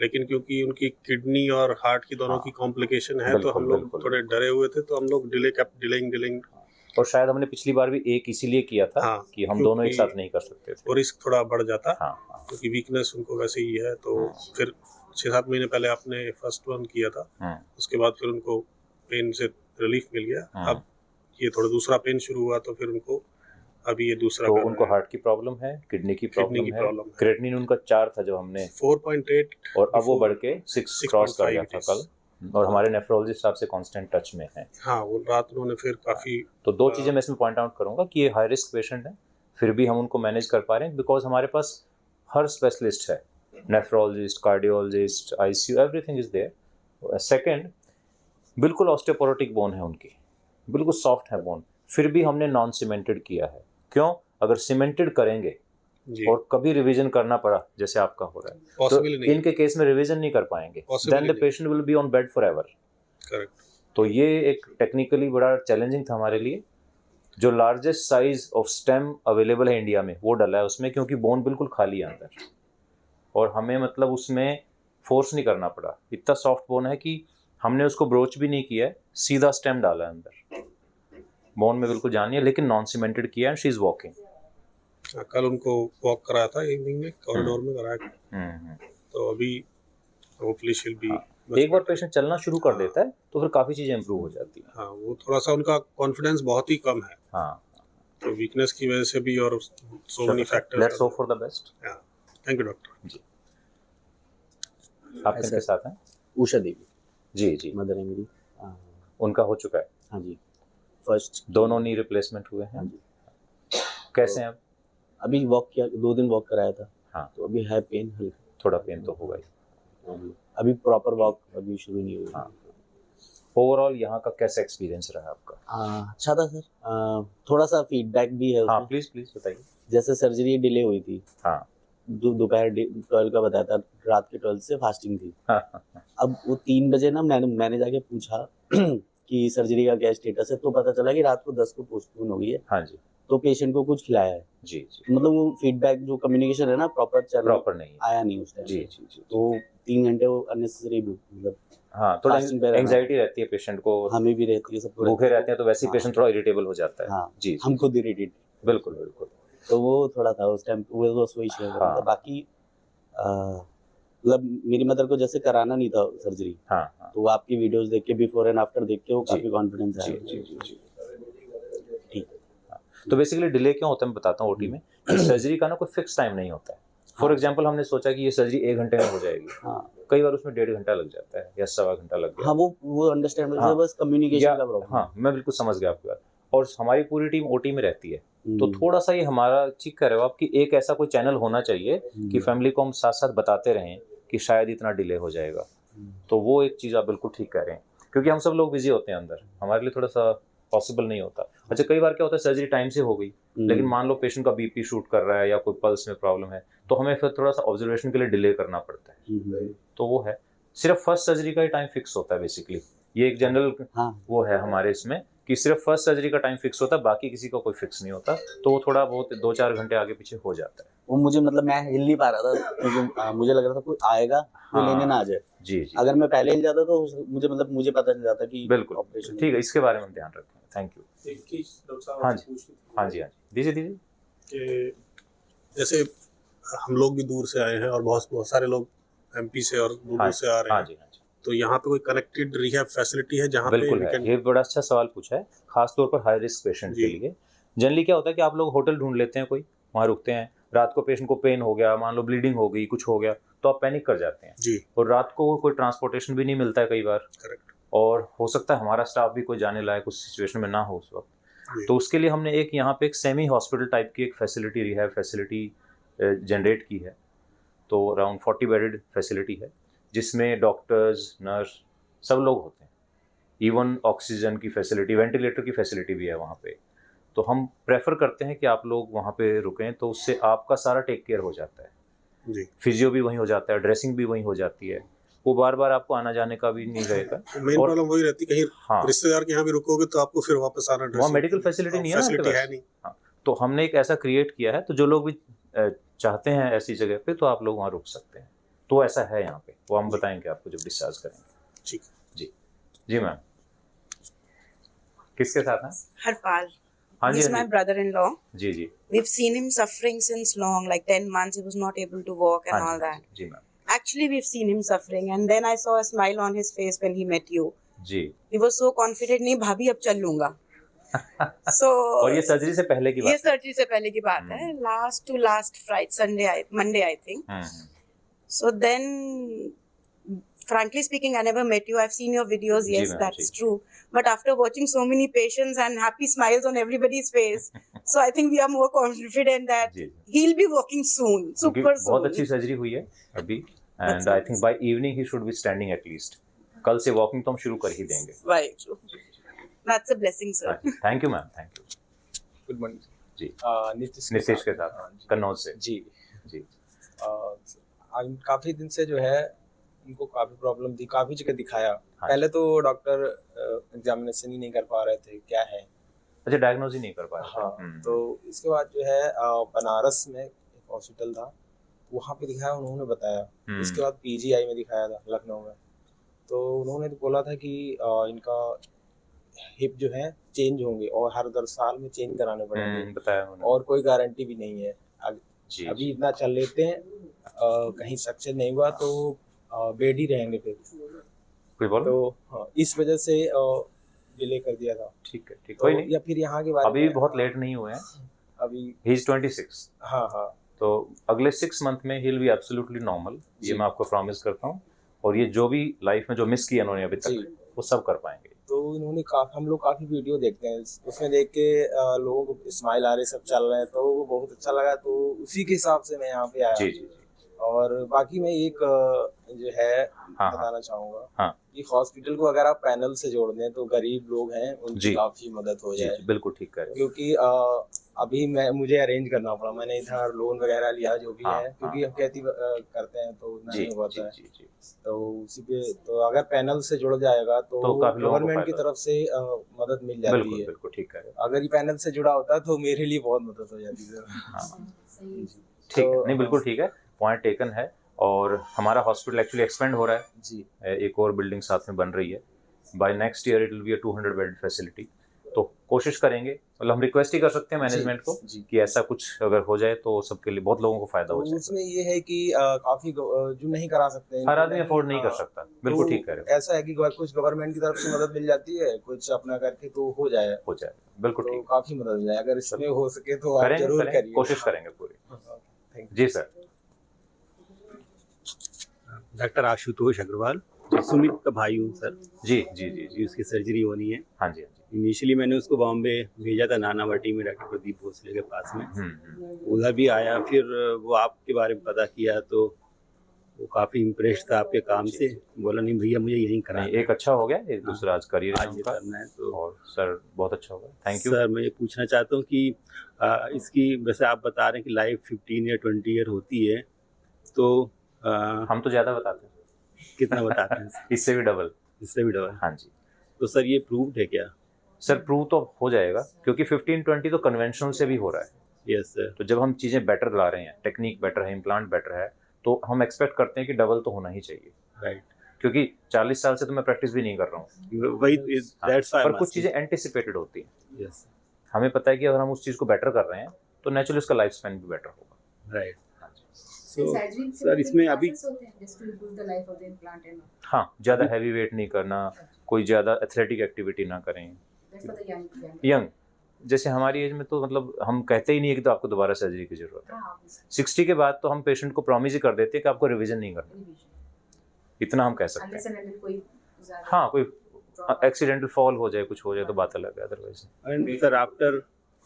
लेकिन क्योंकि उनकी किडनी और हार्ट की दोनों की कॉम्प्लिकेशन है तो हम लोग थोड़े डरे हुए थे, तो हम लोग डिलेइंग। और शायद हमने पिछली बार भी एक इसीलिए किया था कि हम दोनों एक साथ नहीं कर सकते थे, और रिस्क थोड़ा बढ़ जाता, क्योंकि वीकनेस उनको वैसे ही है। तो फिर 6-7 महीने पहले आपने फर्स्ट वन किया था, उसके बाद फिर उनको पेन से रिलीफ मिल गया। अब ये थोड़ा दूसरा पेन शुरू हुआ तो फिर उनको अभी ये दूसरा। तो उनको हार्ट की प्रॉब्लम है, किडनी की प्रॉब्लम है। क्रेटिनिन उनका 4 था जो हमने 4.8 और अब वो बढ़ के 6 क्रॉस कर गया था कल, और हमारे नेफ्रोलॉजिस्ट आपसे कांस्टेंट टच में है। हाँ, वो रात उन्होंने फिर काफी। तो 2 चीजें मैं इसमें पॉइंट आउट करूंगा कि ये हाई रिस्क पेशेंट है, फिर भी हम उनको मैनेज कर पा रहे हैं बिकॉज हमारे पास हर स्पेशलिस्ट है, nephrologist, cardiologist, ICU, everything is there. Second, बिल्कुल ऑस्टियोपोरोटिक बोन है उनकी, बिल्कुल सॉफ्ट है बोन, फिर भी हमने नॉन सीमेंटेड किया है। क्यों? अगर सीमेंटेड करेंगे और कभी रिवीजन करना पड़ा जैसे आपका हो रहा है तो इनके केस में रिवीजन नहीं कर पाएंगे, then the patient will be on bed forever. Correct. तो ये एक टेक्निकली बड़ा चैलेंजिंग था हमारे लिए। जो largest size of stem available है इंडिया में वो डला है उसमें, क्योंकि बोन बिल्कुल खाली है अंदर, और हमें मतलब उसमें फोर्स नहीं करना पड़ा। इतना सॉफ्ट बोन है कि हमने उसको ब्रोच भी नहीं किया है, सीधा स्टेम डाला है अंदर, बोन में बिल्कुल जानी है, लेकिन नॉन सीमेंटेड किया है। She is walking. कल उनको वॉक कराया था इवनिंग में, कॉरिडोर में कराया। तो अभी होपफुली शी विल बी। एक बार पेशेंट चलना शुरू कर देता है तो फिर काफी चीजें इंप्रूव हो जाती हैं। हाँ, वो थोड़ा सा उनका कॉन्फिडेंस बहुत ही कम है। हाँ, तो वीकनेस की वजह से भी, और so many factors. Let's hope for the best. Thank you doctor ji. आप किसके साथ हैं? उषा देवी जी जी, मदर है मेरी। उनका हो चुका है? हाँ जी, फर्स्ट दोनों नी रिप्लेसमेंट हुए हैं। हाँ जी। कैसे हैं अब? अभी वॉक किया, 2 दिन वॉक कराया था। हाँ, तो अभी है पेन हल्का, थोड़ा पेन तो होगा ही। अभी प्रॉपर वॉक अभी शुरू नहीं हुई। हाँ। ओवरऑल यहाँ का कैसा एक्सपीरियंस रहा आपका? अच्छा था सर। थोड़ा सा फीडबैक भी है उसमें। हाँ, प्लीज बताइए। जैसे सर्जरी डिले हुई थी। हाँ, दोपहर 12 का बताया था, रात के 12 से फास्टिंग थी। हाँ। अब वो 3 बजे ना मैंने जाके पूछा कि सर्जरी का क्या स्टेटस है, तो पता चला कि रात को 10 को पोस्टपोन हो गई है। हाँ जी। तो पेशेंट को कुछ खिलाया है। जी जी। मतलब वो फीडबैक जो कम्युनिकेशन है ना प्रॉपर नहीं आया नहीं उस टाइम। जी जी जी। तो 3 घंटे वो अननेसेसरी मतलब। हाँ, थोड़ा एंजाइटी रहती है पेशेंट को, हमें भी रहती है, सबको भूखे रहते हैं तो वैसे ही पेशेंट थोड़ा इरिटेबल हो जाता है। हाँ जी, हम खुद इरिटेट। बिल्कुल बिल्कुल। तो वो थोड़ा था उस टाइम, वो वही शेयर कर रहा था। बाकी मतलब मेरी मदर को जैसे कराना नहीं था सर्जरी। हाँ। तो वो आपकी वीडियोस देख के, बिफोर एंड आफ्टर देख के वो काफी कॉन्फिडेंस आया। जी जी जी। ठीक। तो बेसिकली डिले क्यों होता है मैं बताता हूँ ओटी में। सर्जरी का ना कोई फिक्स टाइम नहीं होता है। फॉर एग्जाम्पल हमने सोचा कि ये सर्जरी 1 घंटे में हो जाएगी। हाँ। कई बार उसमें 1.5 घंटा लग जाता है या 1.25 घंटा लग गया। हाँ, वो अंडरस्टैंडेबल है, बस कम्युनिकेशन का प्रॉब्लम। हाँ, मैं बिल्कुल समझ गया आपकी बात। और हमारी पूरी टीम ओटी में रहती है, तो थोड़ा सा ये हमारा ठीक कह रहे हो आप कि एक ऐसा कोई चैनल होना चाहिए कि फैमिली को हम साथ साथ बताते रहें कि शायद इतना डिले हो जाएगा। तो वो एक चीज़ आप बिल्कुल ठीक कह रहे हैं, क्योंकि हम सब लोग बिजी होते हैं अंदर, हमारे लिए थोड़ा सा पॉसिबल नहीं होता। अच्छा, कई बार क्या होता है सर्जरी टाइम से हो गई, लेकिन मान लो पेशेंट का बीपी शूट कर रहा है या कोई पल्स में प्रॉब्लम है, तो हमें फिर थोड़ा सा ऑब्जर्वेशन के लिए डिले करना पड़ता है। तो वो है, सिर्फ फर्स्ट सर्जरी का ही टाइम फिक्स होता है बेसिकली। ये एक जनरल वो है हमारे इसमें कि सिर्फ फर्स्ट सर्जरी का टाइम फिक्स होता है, बाकी किसी का कोई फिक्स नहीं होता। तो वो थोड़ा बहुत 2-4 घंटे आगे पीछे हो जाता है। वो मुझे मतलब मैं हिल नहीं पा रहा था क्योंकि मुझे लग रहा था कोई आएगा तो लेने ना आ जाए। जी जी, अगर मैं पहले हिल जाता तो मुझे मतलब मुझे पता चल जाता कि बिल्कुल ऑपरेशन। ठीक है, इसके बारे में हम ध्यान रखेंगे। Thank you. डॉक्टर साहब हाँ आपसे जी पूछनी थी हाँ जी हाँ जी, दीजिए दीजिए। कि जैसे हम लोग भी दूर से आए हैं और बहुत बहुत सारे लोग एमपी से और दूर हाँ से आ रहे हाँ हैं, जी हाँ जी, तो यहाँ पे कोई कनेक्टेड रिहैब फैसिलिटी है जहाँ पे बिल्कुल we है। can- ये बड़ा अच्छा सवाल पूछा है, खास तौर पर हाई रिस्क पेशेंट के लिए। जनरली क्या होता है कि आप लोग होटल ढूंढ लेते हैं, कोई वहाँ रुकते हैं, रात को पेशेंट को पेन हो गया, मान लो ब्लीडिंग हो गई, कुछ हो गया, तो आप पैनिक कर जाते हैं जी, और रात को कोई ट्रांसपोर्टेशन भी नहीं मिलता है कई बार, करेक्ट, और हो सकता है हमारा स्टाफ भी कोई जाने लायक उस सिचुएशन में ना हो उस वक्त। तो उसके लिए हमने एक यहाँ पे एक सेमी हॉस्पिटल टाइप की एक फैसिलिटी, रिहैब फैसिलिटी जनरेट की है। तो अराउंड 40 बेडेड फैसिलिटी है जिसमें डॉक्टर्स, नर्स सब लोग होते हैं, इवन ऑक्सीजन की फैसिलिटी, वेंटिलेटर की फैसिलिटी भी है वहाँ पे। तो हम प्रेफर करते हैं कि आप लोग वहाँ पे रुकें, तो उससे आपका सारा टेक केयर हो जाता है। जी, फिजियो भी वहीं हो जाता है, ड्रेसिंग भी वहीं हो जाती है, वो बार बार आपको आना जाने का भी नहीं रहेगा। मेन प्रॉब्लम वही रहती कहीं हाँ, रिश्तेदार के यहाँ भी रुकोगे तो आपको फिर वापस आना, वहाँ मेडिकल फैसिलिटी नहीं है ना आपके फैसिलिटी है पास। नहीं। हाँ, तो हमने एक ऐसा क्रिएट किया है, तो जो लोग भी चाहते हैं ऐसी जगह पे, तो आप लोग वहाँ रुक सकते हैं। तो ऐसा है यहाँ पे, वो हम बताएंगे आपको जब डिस्चार्ज करेंगे। ठीक, जी जी मैम। किसके साथ हैं? Harpal. हाँ जी He's हाँ my जी brother-in-law. जी जी We've seen him suffering since long, like 10 months. He was not able to walk and हाँ all जी that. जी मैम Actually, we've seen him suffering, and then I saw a smile on his face when he met you. जी। He was so confident. नहीं भाभी अब चल लूंगा. So और ये सर्जरी से पहले की ये बात है। सर्जरी से पहले की बात है. Last Friday, Monday I think. So then, frankly speaking, I never met you. I've seen your videos. जी Yes, ma'am, that's जी। true. But after watching so many patients and happy smiles on everybody's face, so I think we are more confident that जी, he'll be walking soon, क्योंकि super बहुत soon. अच्छी surgery हुई है अभी, and I think by evening he should be standing at least. कल से walking तो हम शुरू कर ही देंगे। Right. That's a blessing, sir. Thank you ma'am, thank you. Good morning जी, नीतीश के साथ कन्नौज से। जी जी काफ़ी दिन से जो है उनको काफ़ी प्रॉब्लम थी, काफ़ी जगह दिखाया। पहले तो डॉक्टर एग्जामिनेशन ही नहीं कर पा रहे थे, क्या है, अच्छा डायग्नोज ही नहीं कर पाया। हाँ। तो इसके बाद जो है बनारस में एक हॉस्पिटल था, वहाँ पे दिखाया, उन्होंने बताया। इसके बाद पीजीआई में दिखाया था लखनऊ में, तो उन्होंने तो बोला था कि इनका हिप जो है चेंज होंगे और हर 10 साल में चेंज कराने पड़ेंगे, बताया और कोई गारंटी भी नहीं है। अभी इतना चल लेते हैं, कहीं सक्सेस नहीं हुआ तो बेड ही रहेंगे फिर। कोई बोलो? तो हाँ, इस वजह से डिले कर दिया था। ठीक है, ठीक, तो कोई नहीं। या फिर यहाँ के बारे अभी में बहुत लेट नहीं हुए हैं, अभी ही इज 26। हाँ हाँ, तो अगले 6 मंथ में he will be absolutely normal, ये मैं आपको प्रॉमिस करता हूँ। और ये जो भी लाइफ में जो मिस किया उन्होंने अभी तक, वो सब कर पाएंगे। तो इन्होंने हम लोग काफी वीडियो देखते हैं, उसमें देख के लोगों को स्माइल आ रहे, सब चल रहे हैं, तो वो बहुत अच्छा लगा। तो उसी के हिसाब से मैं यहाँ पे आया। जी जी। और बाकी मैं एक जो है बताना चाहूँगा हाँ, कि हॉस्पिटल को अगर आप पैनल से जोड़ दें तो गरीब लोग हैं उनकी काफी मदद हो जाए। बिल्कुल ठीक कह रहे हो। क्योंकि अभी मुझे अरेंज करना पड़ा, मैंने इधर लोन वगैरह लिया जो भी है, क्योंकि हम खेती करते हैं तो नहीं होता है। तो उसी पे तो अगर पैनल से जुड़ जाएगा तो गवर्नमेंट की तरफ से मदद मिल जाती है। बिल्कुल ठीक कह रहे हो। अगर ये पैनल से जुड़ा होता तो मेरे लिए बहुत मदद हो जाती है। ठीक है, नहीं बिल्कुल ठीक है, पॉइंट टेकन है। और हमारा हॉस्पिटल एक्चुअली एक्सपेंड हो रहा है जी, एक और बिल्डिंग साथ में बन रही है। By next year it will be a 200 bed facility. तो कोशिश करेंगे, मतलब हम रिक्वेस्ट ही कर सकते हैं मैनेजमेंट को कि ऐसा कुछ अगर हो जाए तो सबके लिए, बहुत लोगों को फायदा हो जाए। उसमें ये है कि काफी जो नहीं करा सकते, हर आदमी अफोर्ड नहीं कर सकता। बिल्कुल ठीक कह रहे हो। ऐसा है कि कुछ गवर्नमेंट की तरफ से मदद मिल जाती है, कुछ अपना करके तो हो जाए। बिल्कुल ठीक, काफी मदद मिल जाए। अगर इसमें हो सके तो आप जरूर करिए, कोशिश करेंगे पूरी। जी सर। डॉक्टर आशुतोष अग्रवाल, सुमित का भाई हूँ सर। जी जी जी जी, उसकी सर्जरी होनी है। हाँ जी हाँ जी। इनिशियली मैंने उसको बॉम्बे भेजा था, नानावटी में डॉक्टर प्रदीप भोसले के पास में। उधर भी आया, फिर वो आपके बारे में पता किया तो वो काफी इम्प्रेस था आपके काम से। बोला नहीं भैया मुझे यहीं करना है। एक अच्छा हो गया, एक दूसरा आज करियर करना है तो। और सर बहुत अच्छा होगा, थैंक यू सर। मैं ये पूछना चाहता हूँ कि इसकी वैसे आप बता रहे हैं कि लाइफ 15 या 20 ईयर होती है, तो हम तो ज्यादा बताते हैं। कितना बताते हैं? इससे भी डबल। इससे भी डबल? हाँ जी। तो सर ये प्रूव्ड है क्या? सर प्रूव तो हो जाएगा, क्योंकि 15-20 तो कन्वेंशनल से भी हो रहा है। Yes sir. तो जब हम चीज़ें बेटर ला रहे हैं, टेक्निक बेटर है, इम्प्लांट बेटर है, तो हम एक्सपेक्ट करते हैं कि डबल तो होना ही चाहिए। राइट। क्योंकि 40 साल से तो मैं प्रैक्टिस भी नहीं कर रहा हूँ, वही पर कुछ चीज़ें एंटिसिपेटेड होती हैं। यस। हमें पता है कि अगर हम उस चीज़ को बेटर कर रहे हैं तो नेचुरली उसका लाइफ स्पैन भी बेटर होगा। राइट। सर इसमें अभी हाँ, ज़्यादा हैवी वेट नहीं करना, कोई ज़्यादा एथलेटिक एक्टिविटी ना करें। यंग, जैसे हमारी एज में तो मतलब हम कहते ही नहीं है कि तो आपको दोबारा सर्जरी की जरूरत है। 60 के बाद तो हम पेशेंट को प्रॉमिस ही कर देते हैं कि आपको रिवीजन नहीं करना, इतना हम कह सकते हैं। हाँ, कोई एक्सीडेंटल फॉल हो जाए, कुछ हो जाए तो बात अलग है, otherwise. And sir after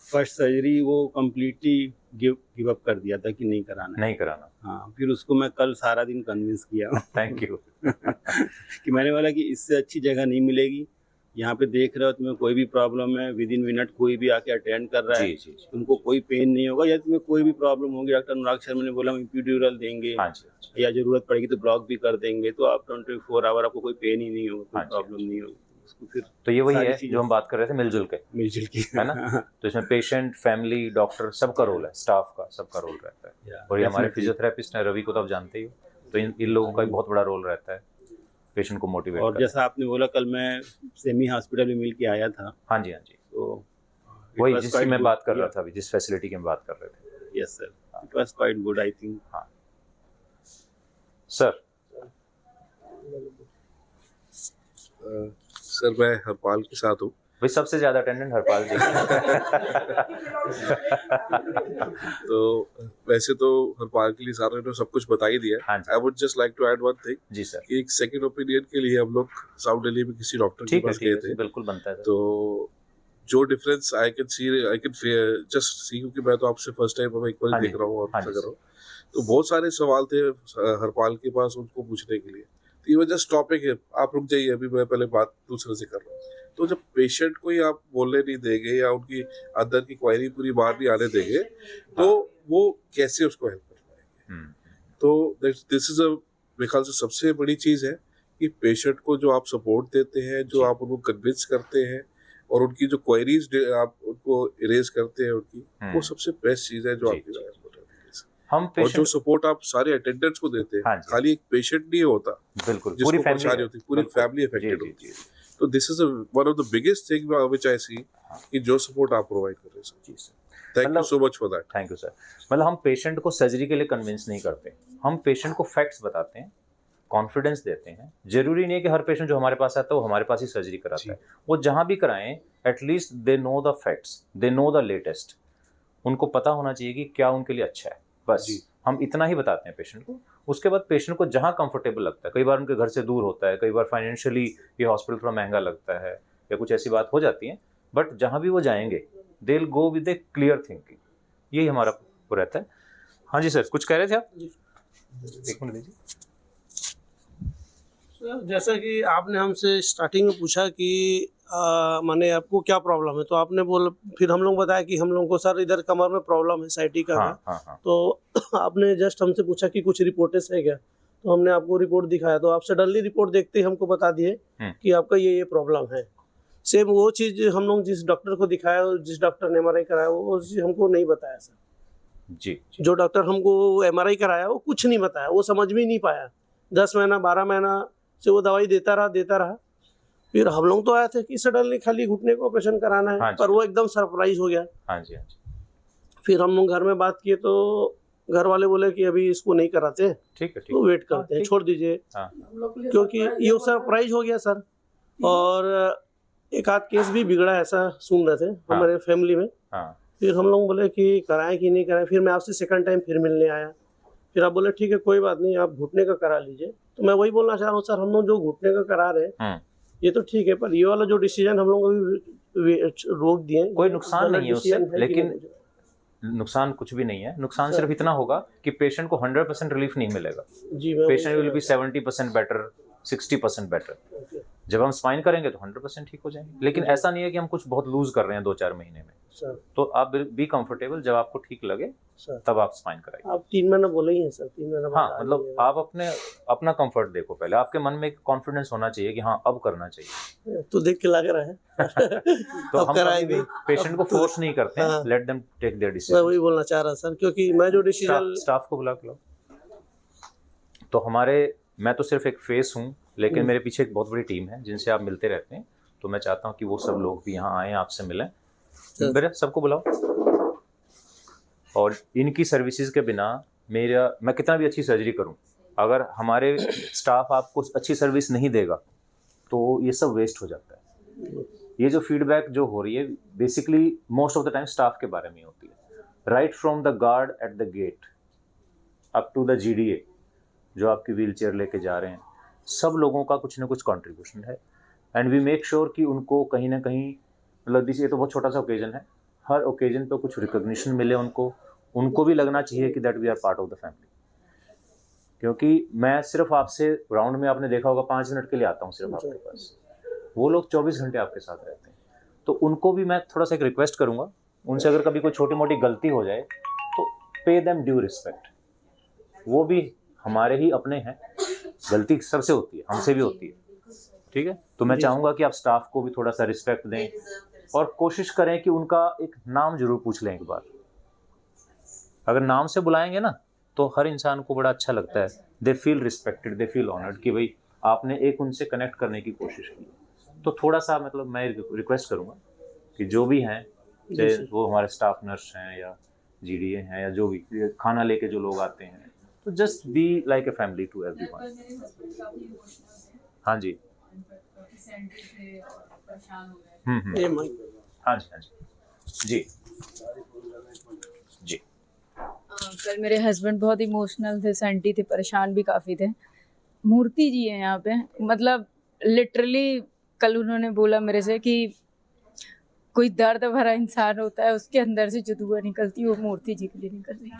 first surgery वो कम्प्लीटली गिव अप कर दिया था कि नहीं कराना। हाँ, फिर उसको मैं कल सारा दिन कन्विंस किया। Thank you. कि मैंने बोला कि इससे अच्छी जगह नहीं मिलेगी, यहाँ पे देख रहे हो तुम्हें कोई भी प्रॉब्लम है, विद इन मिनट कोई भी आके अटेंड कर रहा है, तुमको कोई पेन नहीं होगा, या तुम्हें कोई भी प्रॉब्लम होगी, डॉक्टर अनुराग शर्मा ने बोला हम एपिड्यूरल देंगे, या जरूरत पड़ेगी तो ब्लॉक भी कर देंगे, तो आप 24 आवर आपको कोई पेन ही नहीं होगा, कोई प्रॉब्लम नहीं होगी। फिर तो ये वही है जो हम बात कर रहे थे, मिलजुल के है ना। तो इसमें पेशेंट, फैमिली, डॉक्टर सबका रोल है, स्टाफ का सबका रोल रहता है। और ये हमारे फिजियोथेरेपिस्ट हैं, रवि को तो आप जानते ही हो, तो इन लोगों का भी बहुत बड़ा रोल रहता है पेशेंट को मोटिवेट। और जैसा आपने बोला, कल मैं सेमी हॉस्पिटल में मिल के आया था। हाँ जी, हाँ जी। तो वही जिसकी मैं बात कर रहा था अभी, जिस फैसिलिटी की हम बात कर रहे थे। Yes sir, it was quite good I think. हाँ सर। सर मैं हरपाल के साथ हूँ। भाई सबसे ज्यादा अटेंडेंट हरपाल जी। तो वैसे तो हरपाल के लिए सारे ने सब कुछ बता ही दिया। I would just like to add one thing. जी सर। कि एक सेकंड ओपिनियन के लिए हम लोग साउथ दिल्ली में किसी डॉक्टर के पास गए थे। बिल्कुल बनता है। तो जो difference I can just see, क्योंकि मैं तो आपसे फर्स्ट टाइम मैं एक बार देख रहा हूँ और कर रहा हूँ, तो बहुत सारे सवाल थे हरपाल के पास उनको पूछने के लिए। तो ये वजह टॉपिक है, आप रुक जाइए, अभी मैं पहले बात दूसरे से कर रहा हूँ। तो जब पेशेंट को ही आप बोलने नहीं देंगे या उनकी अंदर की क्वेरी पूरी बाहर नहीं आने देंगे, तो वो कैसे उसको हेल्प कर पाएंगे। तो दिस इज मेरे ख्याल से सबसे बड़ी चीज़ है कि पेशेंट को जो आप सपोर्ट देते हैं, जो आप उनको कन्विंस करते हैं और उनकी जो क्वेरीज आप उनको इरेज करते हैं उनकी, वो सबसे बेस्ट चीज़ है जो आपकी हम और जो सपोर्ट आप सारे अटेंडेंट्स को देते हैं, खाली एक पेशेंट नहीं होता, बिल्कुल पूरी फैमिली होती, पूरी फैमिली अफेक्टेड होती है। तो this is one of the biggest thing which I see कि जो सपोर्ट आप प्रोवाइड कर रहे हैं सर। जी sir, thank you so much for that. Thank you sir. मतलब हम पेशेंट को सर्जरी के लिए कन्विंस नहीं करते, हम पेशेंट को फैक्ट्स बताते हैं, कॉन्फिडेंस देते हैं। जरूरी नहीं है कि हर पेशेंट जो हमारे पास आता है वो हमारे पास ही सर्जरी कराता है, वो जहाँ भी कराएं at least they know the facts, they know the latest. उनको पता होना चाहिए कि क्या उनके लिए अच्छा है, बस हम इतना ही बताते हैं पेशेंट को। उसके बाद पेशेंट को जहाँ कंफर्टेबल लगता है, कई बार उनके घर से दूर होता है, कई बार फाइनेंशियली ये हॉस्पिटल थोड़ा महंगा लगता है या कुछ ऐसी बात हो जाती है, बट जहाँ भी वो जाएंगे they will go with A clear thinking, यही हमारा वो रहता है। हाँ जी सर, कुछ कह रहे थे आप? एक मिनट दीजिए। जैसा कि आपने हमसे स्टार्टिंग में पूछा कि माने आपको क्या प्रॉब्लम है, तो आपने फिर हम लोग बताया कि हम लोगों को सर इधर कमर में प्रॉब्लम है, साइटिका है। तो आपने जस्ट हमसे पूछा कि कुछ रिपोर्टेस है क्या, तो हमने आपको रिपोर्ट दिखाया, तो आप सडनली रिपोर्ट देखते ही हमको बता दिए कि आपका ये प्रॉब्लम है। सेम वो चीज़ हम लोग जिस डॉक्टर को दिखाया, जिस डॉक्टर ने MRI कराया, वो चीज़ हमको नहीं बताया सर। जी। जो डॉक्टर हमको MRI कराया वो कुछ नहीं बताया, वो समझ में ही नहीं पाया। 10 महीना 12 महीना से वो दवाई देता रहा। फिर हम लोग तो आए थे कि सडनली खाली घुटने को ऑपरेशन कराना है, पर वो एकदम सरप्राइज हो गया। हाँ जी, हाँ जी। फिर हम लोग घर में बात किए तो घर वाले बोले कि अभी इसको नहीं कराते, ठीक है, तो वेट करते हैं, छोड़ दीजिए, क्योंकि ये सरप्राइज हो गया सर। और एक आध केस भी बिगड़ा, ऐसा सुन रहे थे हमारे फैमिली में। फिर हम लोग बोले कि कराएं कि नहीं कराएं। फिर मैं आपसे सेकंड टाइम फिर मिलने आया, फिर आप बोले ठीक है कोई बात नहीं, आप घुटने का करा लीजिए। तो मैं वही बोलना चाह रहा हूँ सर, हम लोग जो घुटने का करा रहे हैं ये तो ठीक है, पर ये वाला जो डिसीजन हम लोग अभी रोक दिए, कोई नुकसान नहीं है उससे, लेकिन नुकसान कुछ भी नहीं है। नुकसान सिर्फ इतना होगा कि पेशेंट को 100% रिलीफ नहीं मिलेगा। जी, patient will be 70% better, 60% better. जब हम स्पाइन करेंगे तो 100% ठीक हो जाएंगे, लेकिन ऐसा नहीं है कि हम कुछ बहुत लूज कर रहे हैं 2-4 महीने में। सर तो आप बी कंफर्टेबल, जब आपको ठीक लगे तब आप स्पाइन कराइए। आप 3 महीना बोले ही हैं सर, 3 महीना हाँ, मतलब आप अपना कंफर्ट देखो पहले, आपके मन में एक कॉन्फिडेंस होना चाहिए कि हाँ अब करना चाहिए। तो देख के लग रहा है तो हम कभी पेशेंट को फोर्स नहीं करते हैं, let them take their decision. मैं वही बोलना चाह रहा सर, क्योंकि मैं जो डिसीजन स्टाफ को बुला के लो। तो मैं तो सिर्फ एक फेस हूँ, लेकिन मेरे पीछे एक बहुत बड़ी टीम है जिनसे आप मिलते रहते हैं, तो मैं चाहता हूँ कि वो सब लोग भी यहाँ आए, आपसे मिलें। मेरे सबको बुलाओ। और इनकी सर्विसेज के बिना मैं कितना भी अच्छी सर्जरी करूँ, अगर हमारे स्टाफ आपको अच्छी सर्विस नहीं देगा तो ये सब वेस्ट हो जाता है। ये जो फीडबैक जो हो रही है basically most of the time staff के बारे में होती है, right from the guard at the gate up to the GDA जो आपकी व्हील चेयर लेके जा रहे हैं, सब लोगों का कुछ ना कुछ कंट्रीब्यूशन है। एंड वी मेक श्योर कि उनको कहीं ना कहीं, मतलब ये तो बहुत छोटा सा ओकेजन है, हर ओकेजन पे कुछ रिकॉग्निशन मिले उनको भी लगना चाहिए कि that we are part of the family. क्योंकि मैं सिर्फ आपसे राउंड में, आपने देखा होगा 5 मिनट के लिए आता हूँ सिर्फ आपके पास, वो लोग 24 घंटे आपके साथ रहते हैं। तो उनको भी मैं थोड़ा सा एक रिक्वेस्ट करूँगा, उनसे अगर कभी कोई छोटी मोटी गलती हो जाए तो पे देम ड्यू रिस्पेक्ट। वो भी हमारे ही अपने हैं, गलती सबसे होती है, हमसे भी होती है, ठीक है। तो मैं चाहूँगा कि आप स्टाफ को भी थोड़ा सा रिस्पेक्ट दें और कोशिश करें कि उनका एक नाम जरूर पूछ लें एक बार। अगर नाम से बुलाएंगे ना तो हर इंसान को बड़ा अच्छा लगता है, they feel respected, they feel honoured कि भाई आपने एक उनसे कनेक्ट करने की कोशिश की। तो थोड़ा सा मतलब मैं रिक्वेस्ट करूँगा कि जो भी हैं, चाहे वो हमारे स्टाफ नर्स हैं या GDA हैं या जो भी खाना लेके जो लोग आते हैं, तो just be like a family to everyone. हाँ जी, हाँ जी जी। कल मेरे हस्बैंड बहुत इमोशनल थे, सेंटी थे, परेशान भी काफ़ी थे। मूर्ति जी हैं यहाँ पे, मतलब लिटरली कल उन्होंने बोला मेरे से कि कोई दर्द भरा इंसान होता है, उसके अंदर से जो दुआ निकलती है वो मूर्ति जी के लिए निकल रही है।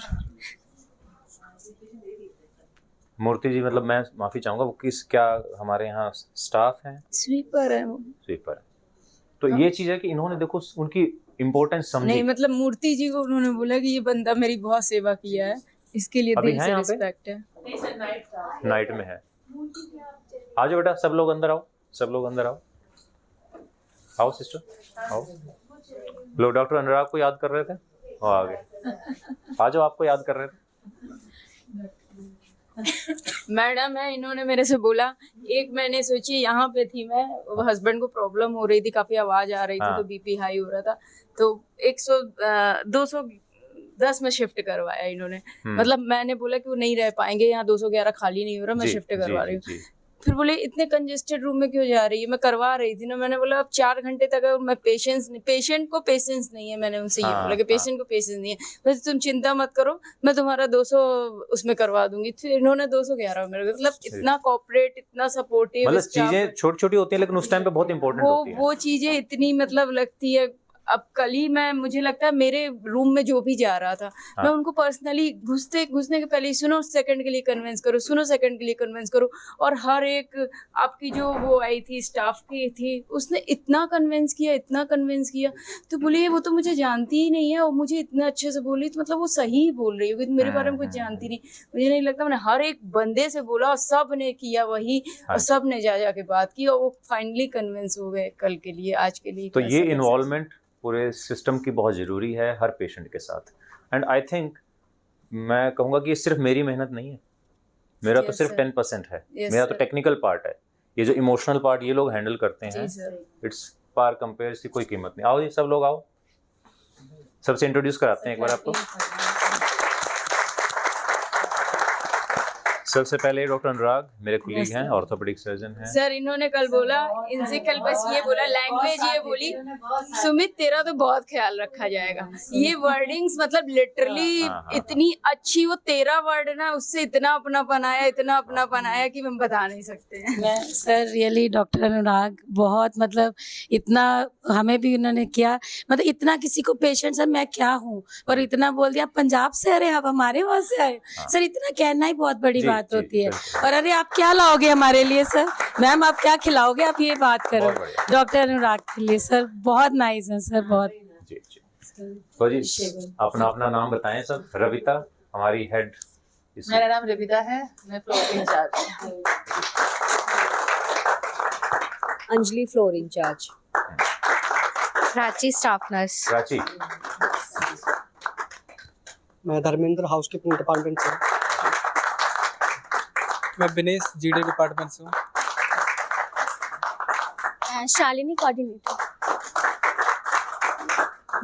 मूर्ति जी, मतलब मैं माफ़ी चाहूँगा, वो क्या हमारे यहाँ स्टाफ हैं? स्वीपर है वो। स्वीपर है। तो ये चीज़ है कि इन्होंने देखो उनकी इम्पोर्टेंस समझी। नहीं, मतलब मूर्ति जी को उन्होंने बोला कि ये बंदा मेरी बहुत सेवा किया है, इसके लिए दिल से रिस्पेक्ट है। नाइट में है। आ जाओ बेटा, सब लोग अंदर आओ, सब लोग अंदर आओ। आओ सिस्टर, आओ। लोग डॉक्टर अनुराग को याद कर रहे थे, वो आ गए। आ जाओ, आपको याद कर रहे थे। मैडम है, इन्होंने मेरे से बोला, एक मैंने सोची यहाँ पे थी मैं, हस्बैंड को प्रॉब्लम हो रही थी, काफी आवाज आ रही थी, तो BP हाई हो रहा था, तो 210 में शिफ्ट करवाया इन्होंने। मतलब मैंने बोला कि वो नहीं रह पाएंगे यहाँ, 211 खाली नहीं हो रहा, मैं शिफ्ट करवा रही हूँ। फिर बोले इतने कंजेस्टेड रूम में क्यों जा रही है, मैं करवा रही थी ना। मैंने बोला अब 4 घंटे तक मैं पेशेंट को पेशेंस नहीं है, मैंने उनसे ये बोला कि पेशेंट को पेशेंस नहीं है, बस तुम चिंता मत करो, मैं तुम्हारा 200 उसमें करवा दूंगी। फिर इन्होंने 211 मेरे, मतलब इतना कोऑपरेट, इतना सपोर्टिव। मतलब चीजें छोटी छोटी होती है लेकिन उस टाइम पे बहुत इंपॉर्टेंट होती है वो चीजें इतनी, मतलब लगती है। अब कल ही मुझे लगता है मेरे रूम में जो भी जा रहा था, मैं उनको पर्सनली घुसने के पहले सुनो सेकंड के लिए कन्विंस करो, सुनो सेकंड के लिए कन्विंस करो। और हर एक आपकी जो वो आई थी स्टाफ की थी, उसने इतना कन्विंस किया, तो बोली वो तो मुझे जानती ही नहीं है और मुझे इतना अच्छे से बोली, तो मतलब वो सही बोल रही होगी, मेरे बारे में कुछ जानती नहीं। मुझे नहीं लगता, मैंने हर एक बंदे से बोला और सब ने किया वही, और सब ने जा के बात की और वो फाइनली कन्विंस हो गए कल के लिए, आज के लिए। तो ये इन्वॉल्वमेंट पूरे सिस्टम की बहुत ज़रूरी है हर पेशेंट के साथ। एंड आई थिंक मैं कहूँगा कि ये सिर्फ मेरी मेहनत नहीं है, मेरा तो सिर्फ 10% है, मेरा तो टेक्निकल पार्ट है। ये जो इमोशनल पार्ट ये लोग हैंडल करते हैं, इट्स पार कंपेयर की कोई कीमत नहीं। आओ जी, सब लोग आओ, सबसे इंट्रोड्यूस कराते हैं एक बार आपको। सबसे पहले डॉक्टर अनुराग मेरे कुलीग हैं, ऑर्थोपेडिक सर्जन हैं। सर इन्होंने कल बोला, इनसे कल बस ये बोला, लैंग्वेज ये बोली, सुमित तेरा तो बहुत ख्याल रखा जाएगा। ये वर्डिंग्स मतलब लिटरली इतनी अच्छी, वो 13 वर्ड ना, उससे इतना अपनापन आया कि हम बता नहीं सकते हैं। सर रियली डॉक्टर अनुराग बहुत, मतलब इतना हमें भी उन्होंने किया, मतलब इतना किसी को पेशेंट सर मैं क्या हूँ, और इतना बोल दिया पंजाब से, अरे आप हमारे वहाँ से आए। सर इतना कहना ही बहुत बड़ी बात बात होती है। और अरे आप क्या लाओगे हमारे लिए सर? मैम आप क्या खिलाओगे? आप ये बात करो डॉक्टर अनुराग के लिए। सर बहुत नाइस है सर, बहुत। तो जी अपना अपना नाम बताएं सब। रविता हमारी हेड। मेरा नाम रविता है, मैं floor incharge. Anjali floor incharge. Prachi staff nurse. Prachi. मैं धर्मेंद्र हाउसकीपिंग डिपार्टमेंट से। मैं विनेश जीडी डिपार्टमेंट से हूँ। Shalini coordinator.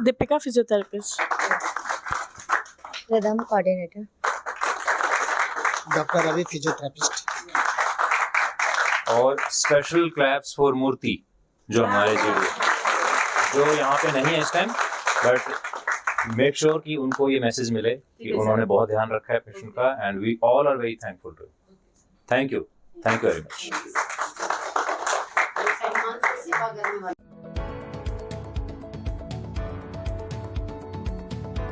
Deepika physiotherapist. Ridam coordinator. Doctor Ravi physiotherapist. और स्पेशल क्लैप्स फॉर मूर्ति जो हमारे जो यहाँ पे नहीं है इस टाइम, बट मेक श्योर कि उनको ये मैसेज मिले कि उन्होंने बहुत ध्यान रखा है पेशेंट का, and we all are very thankful to. Thank you very much.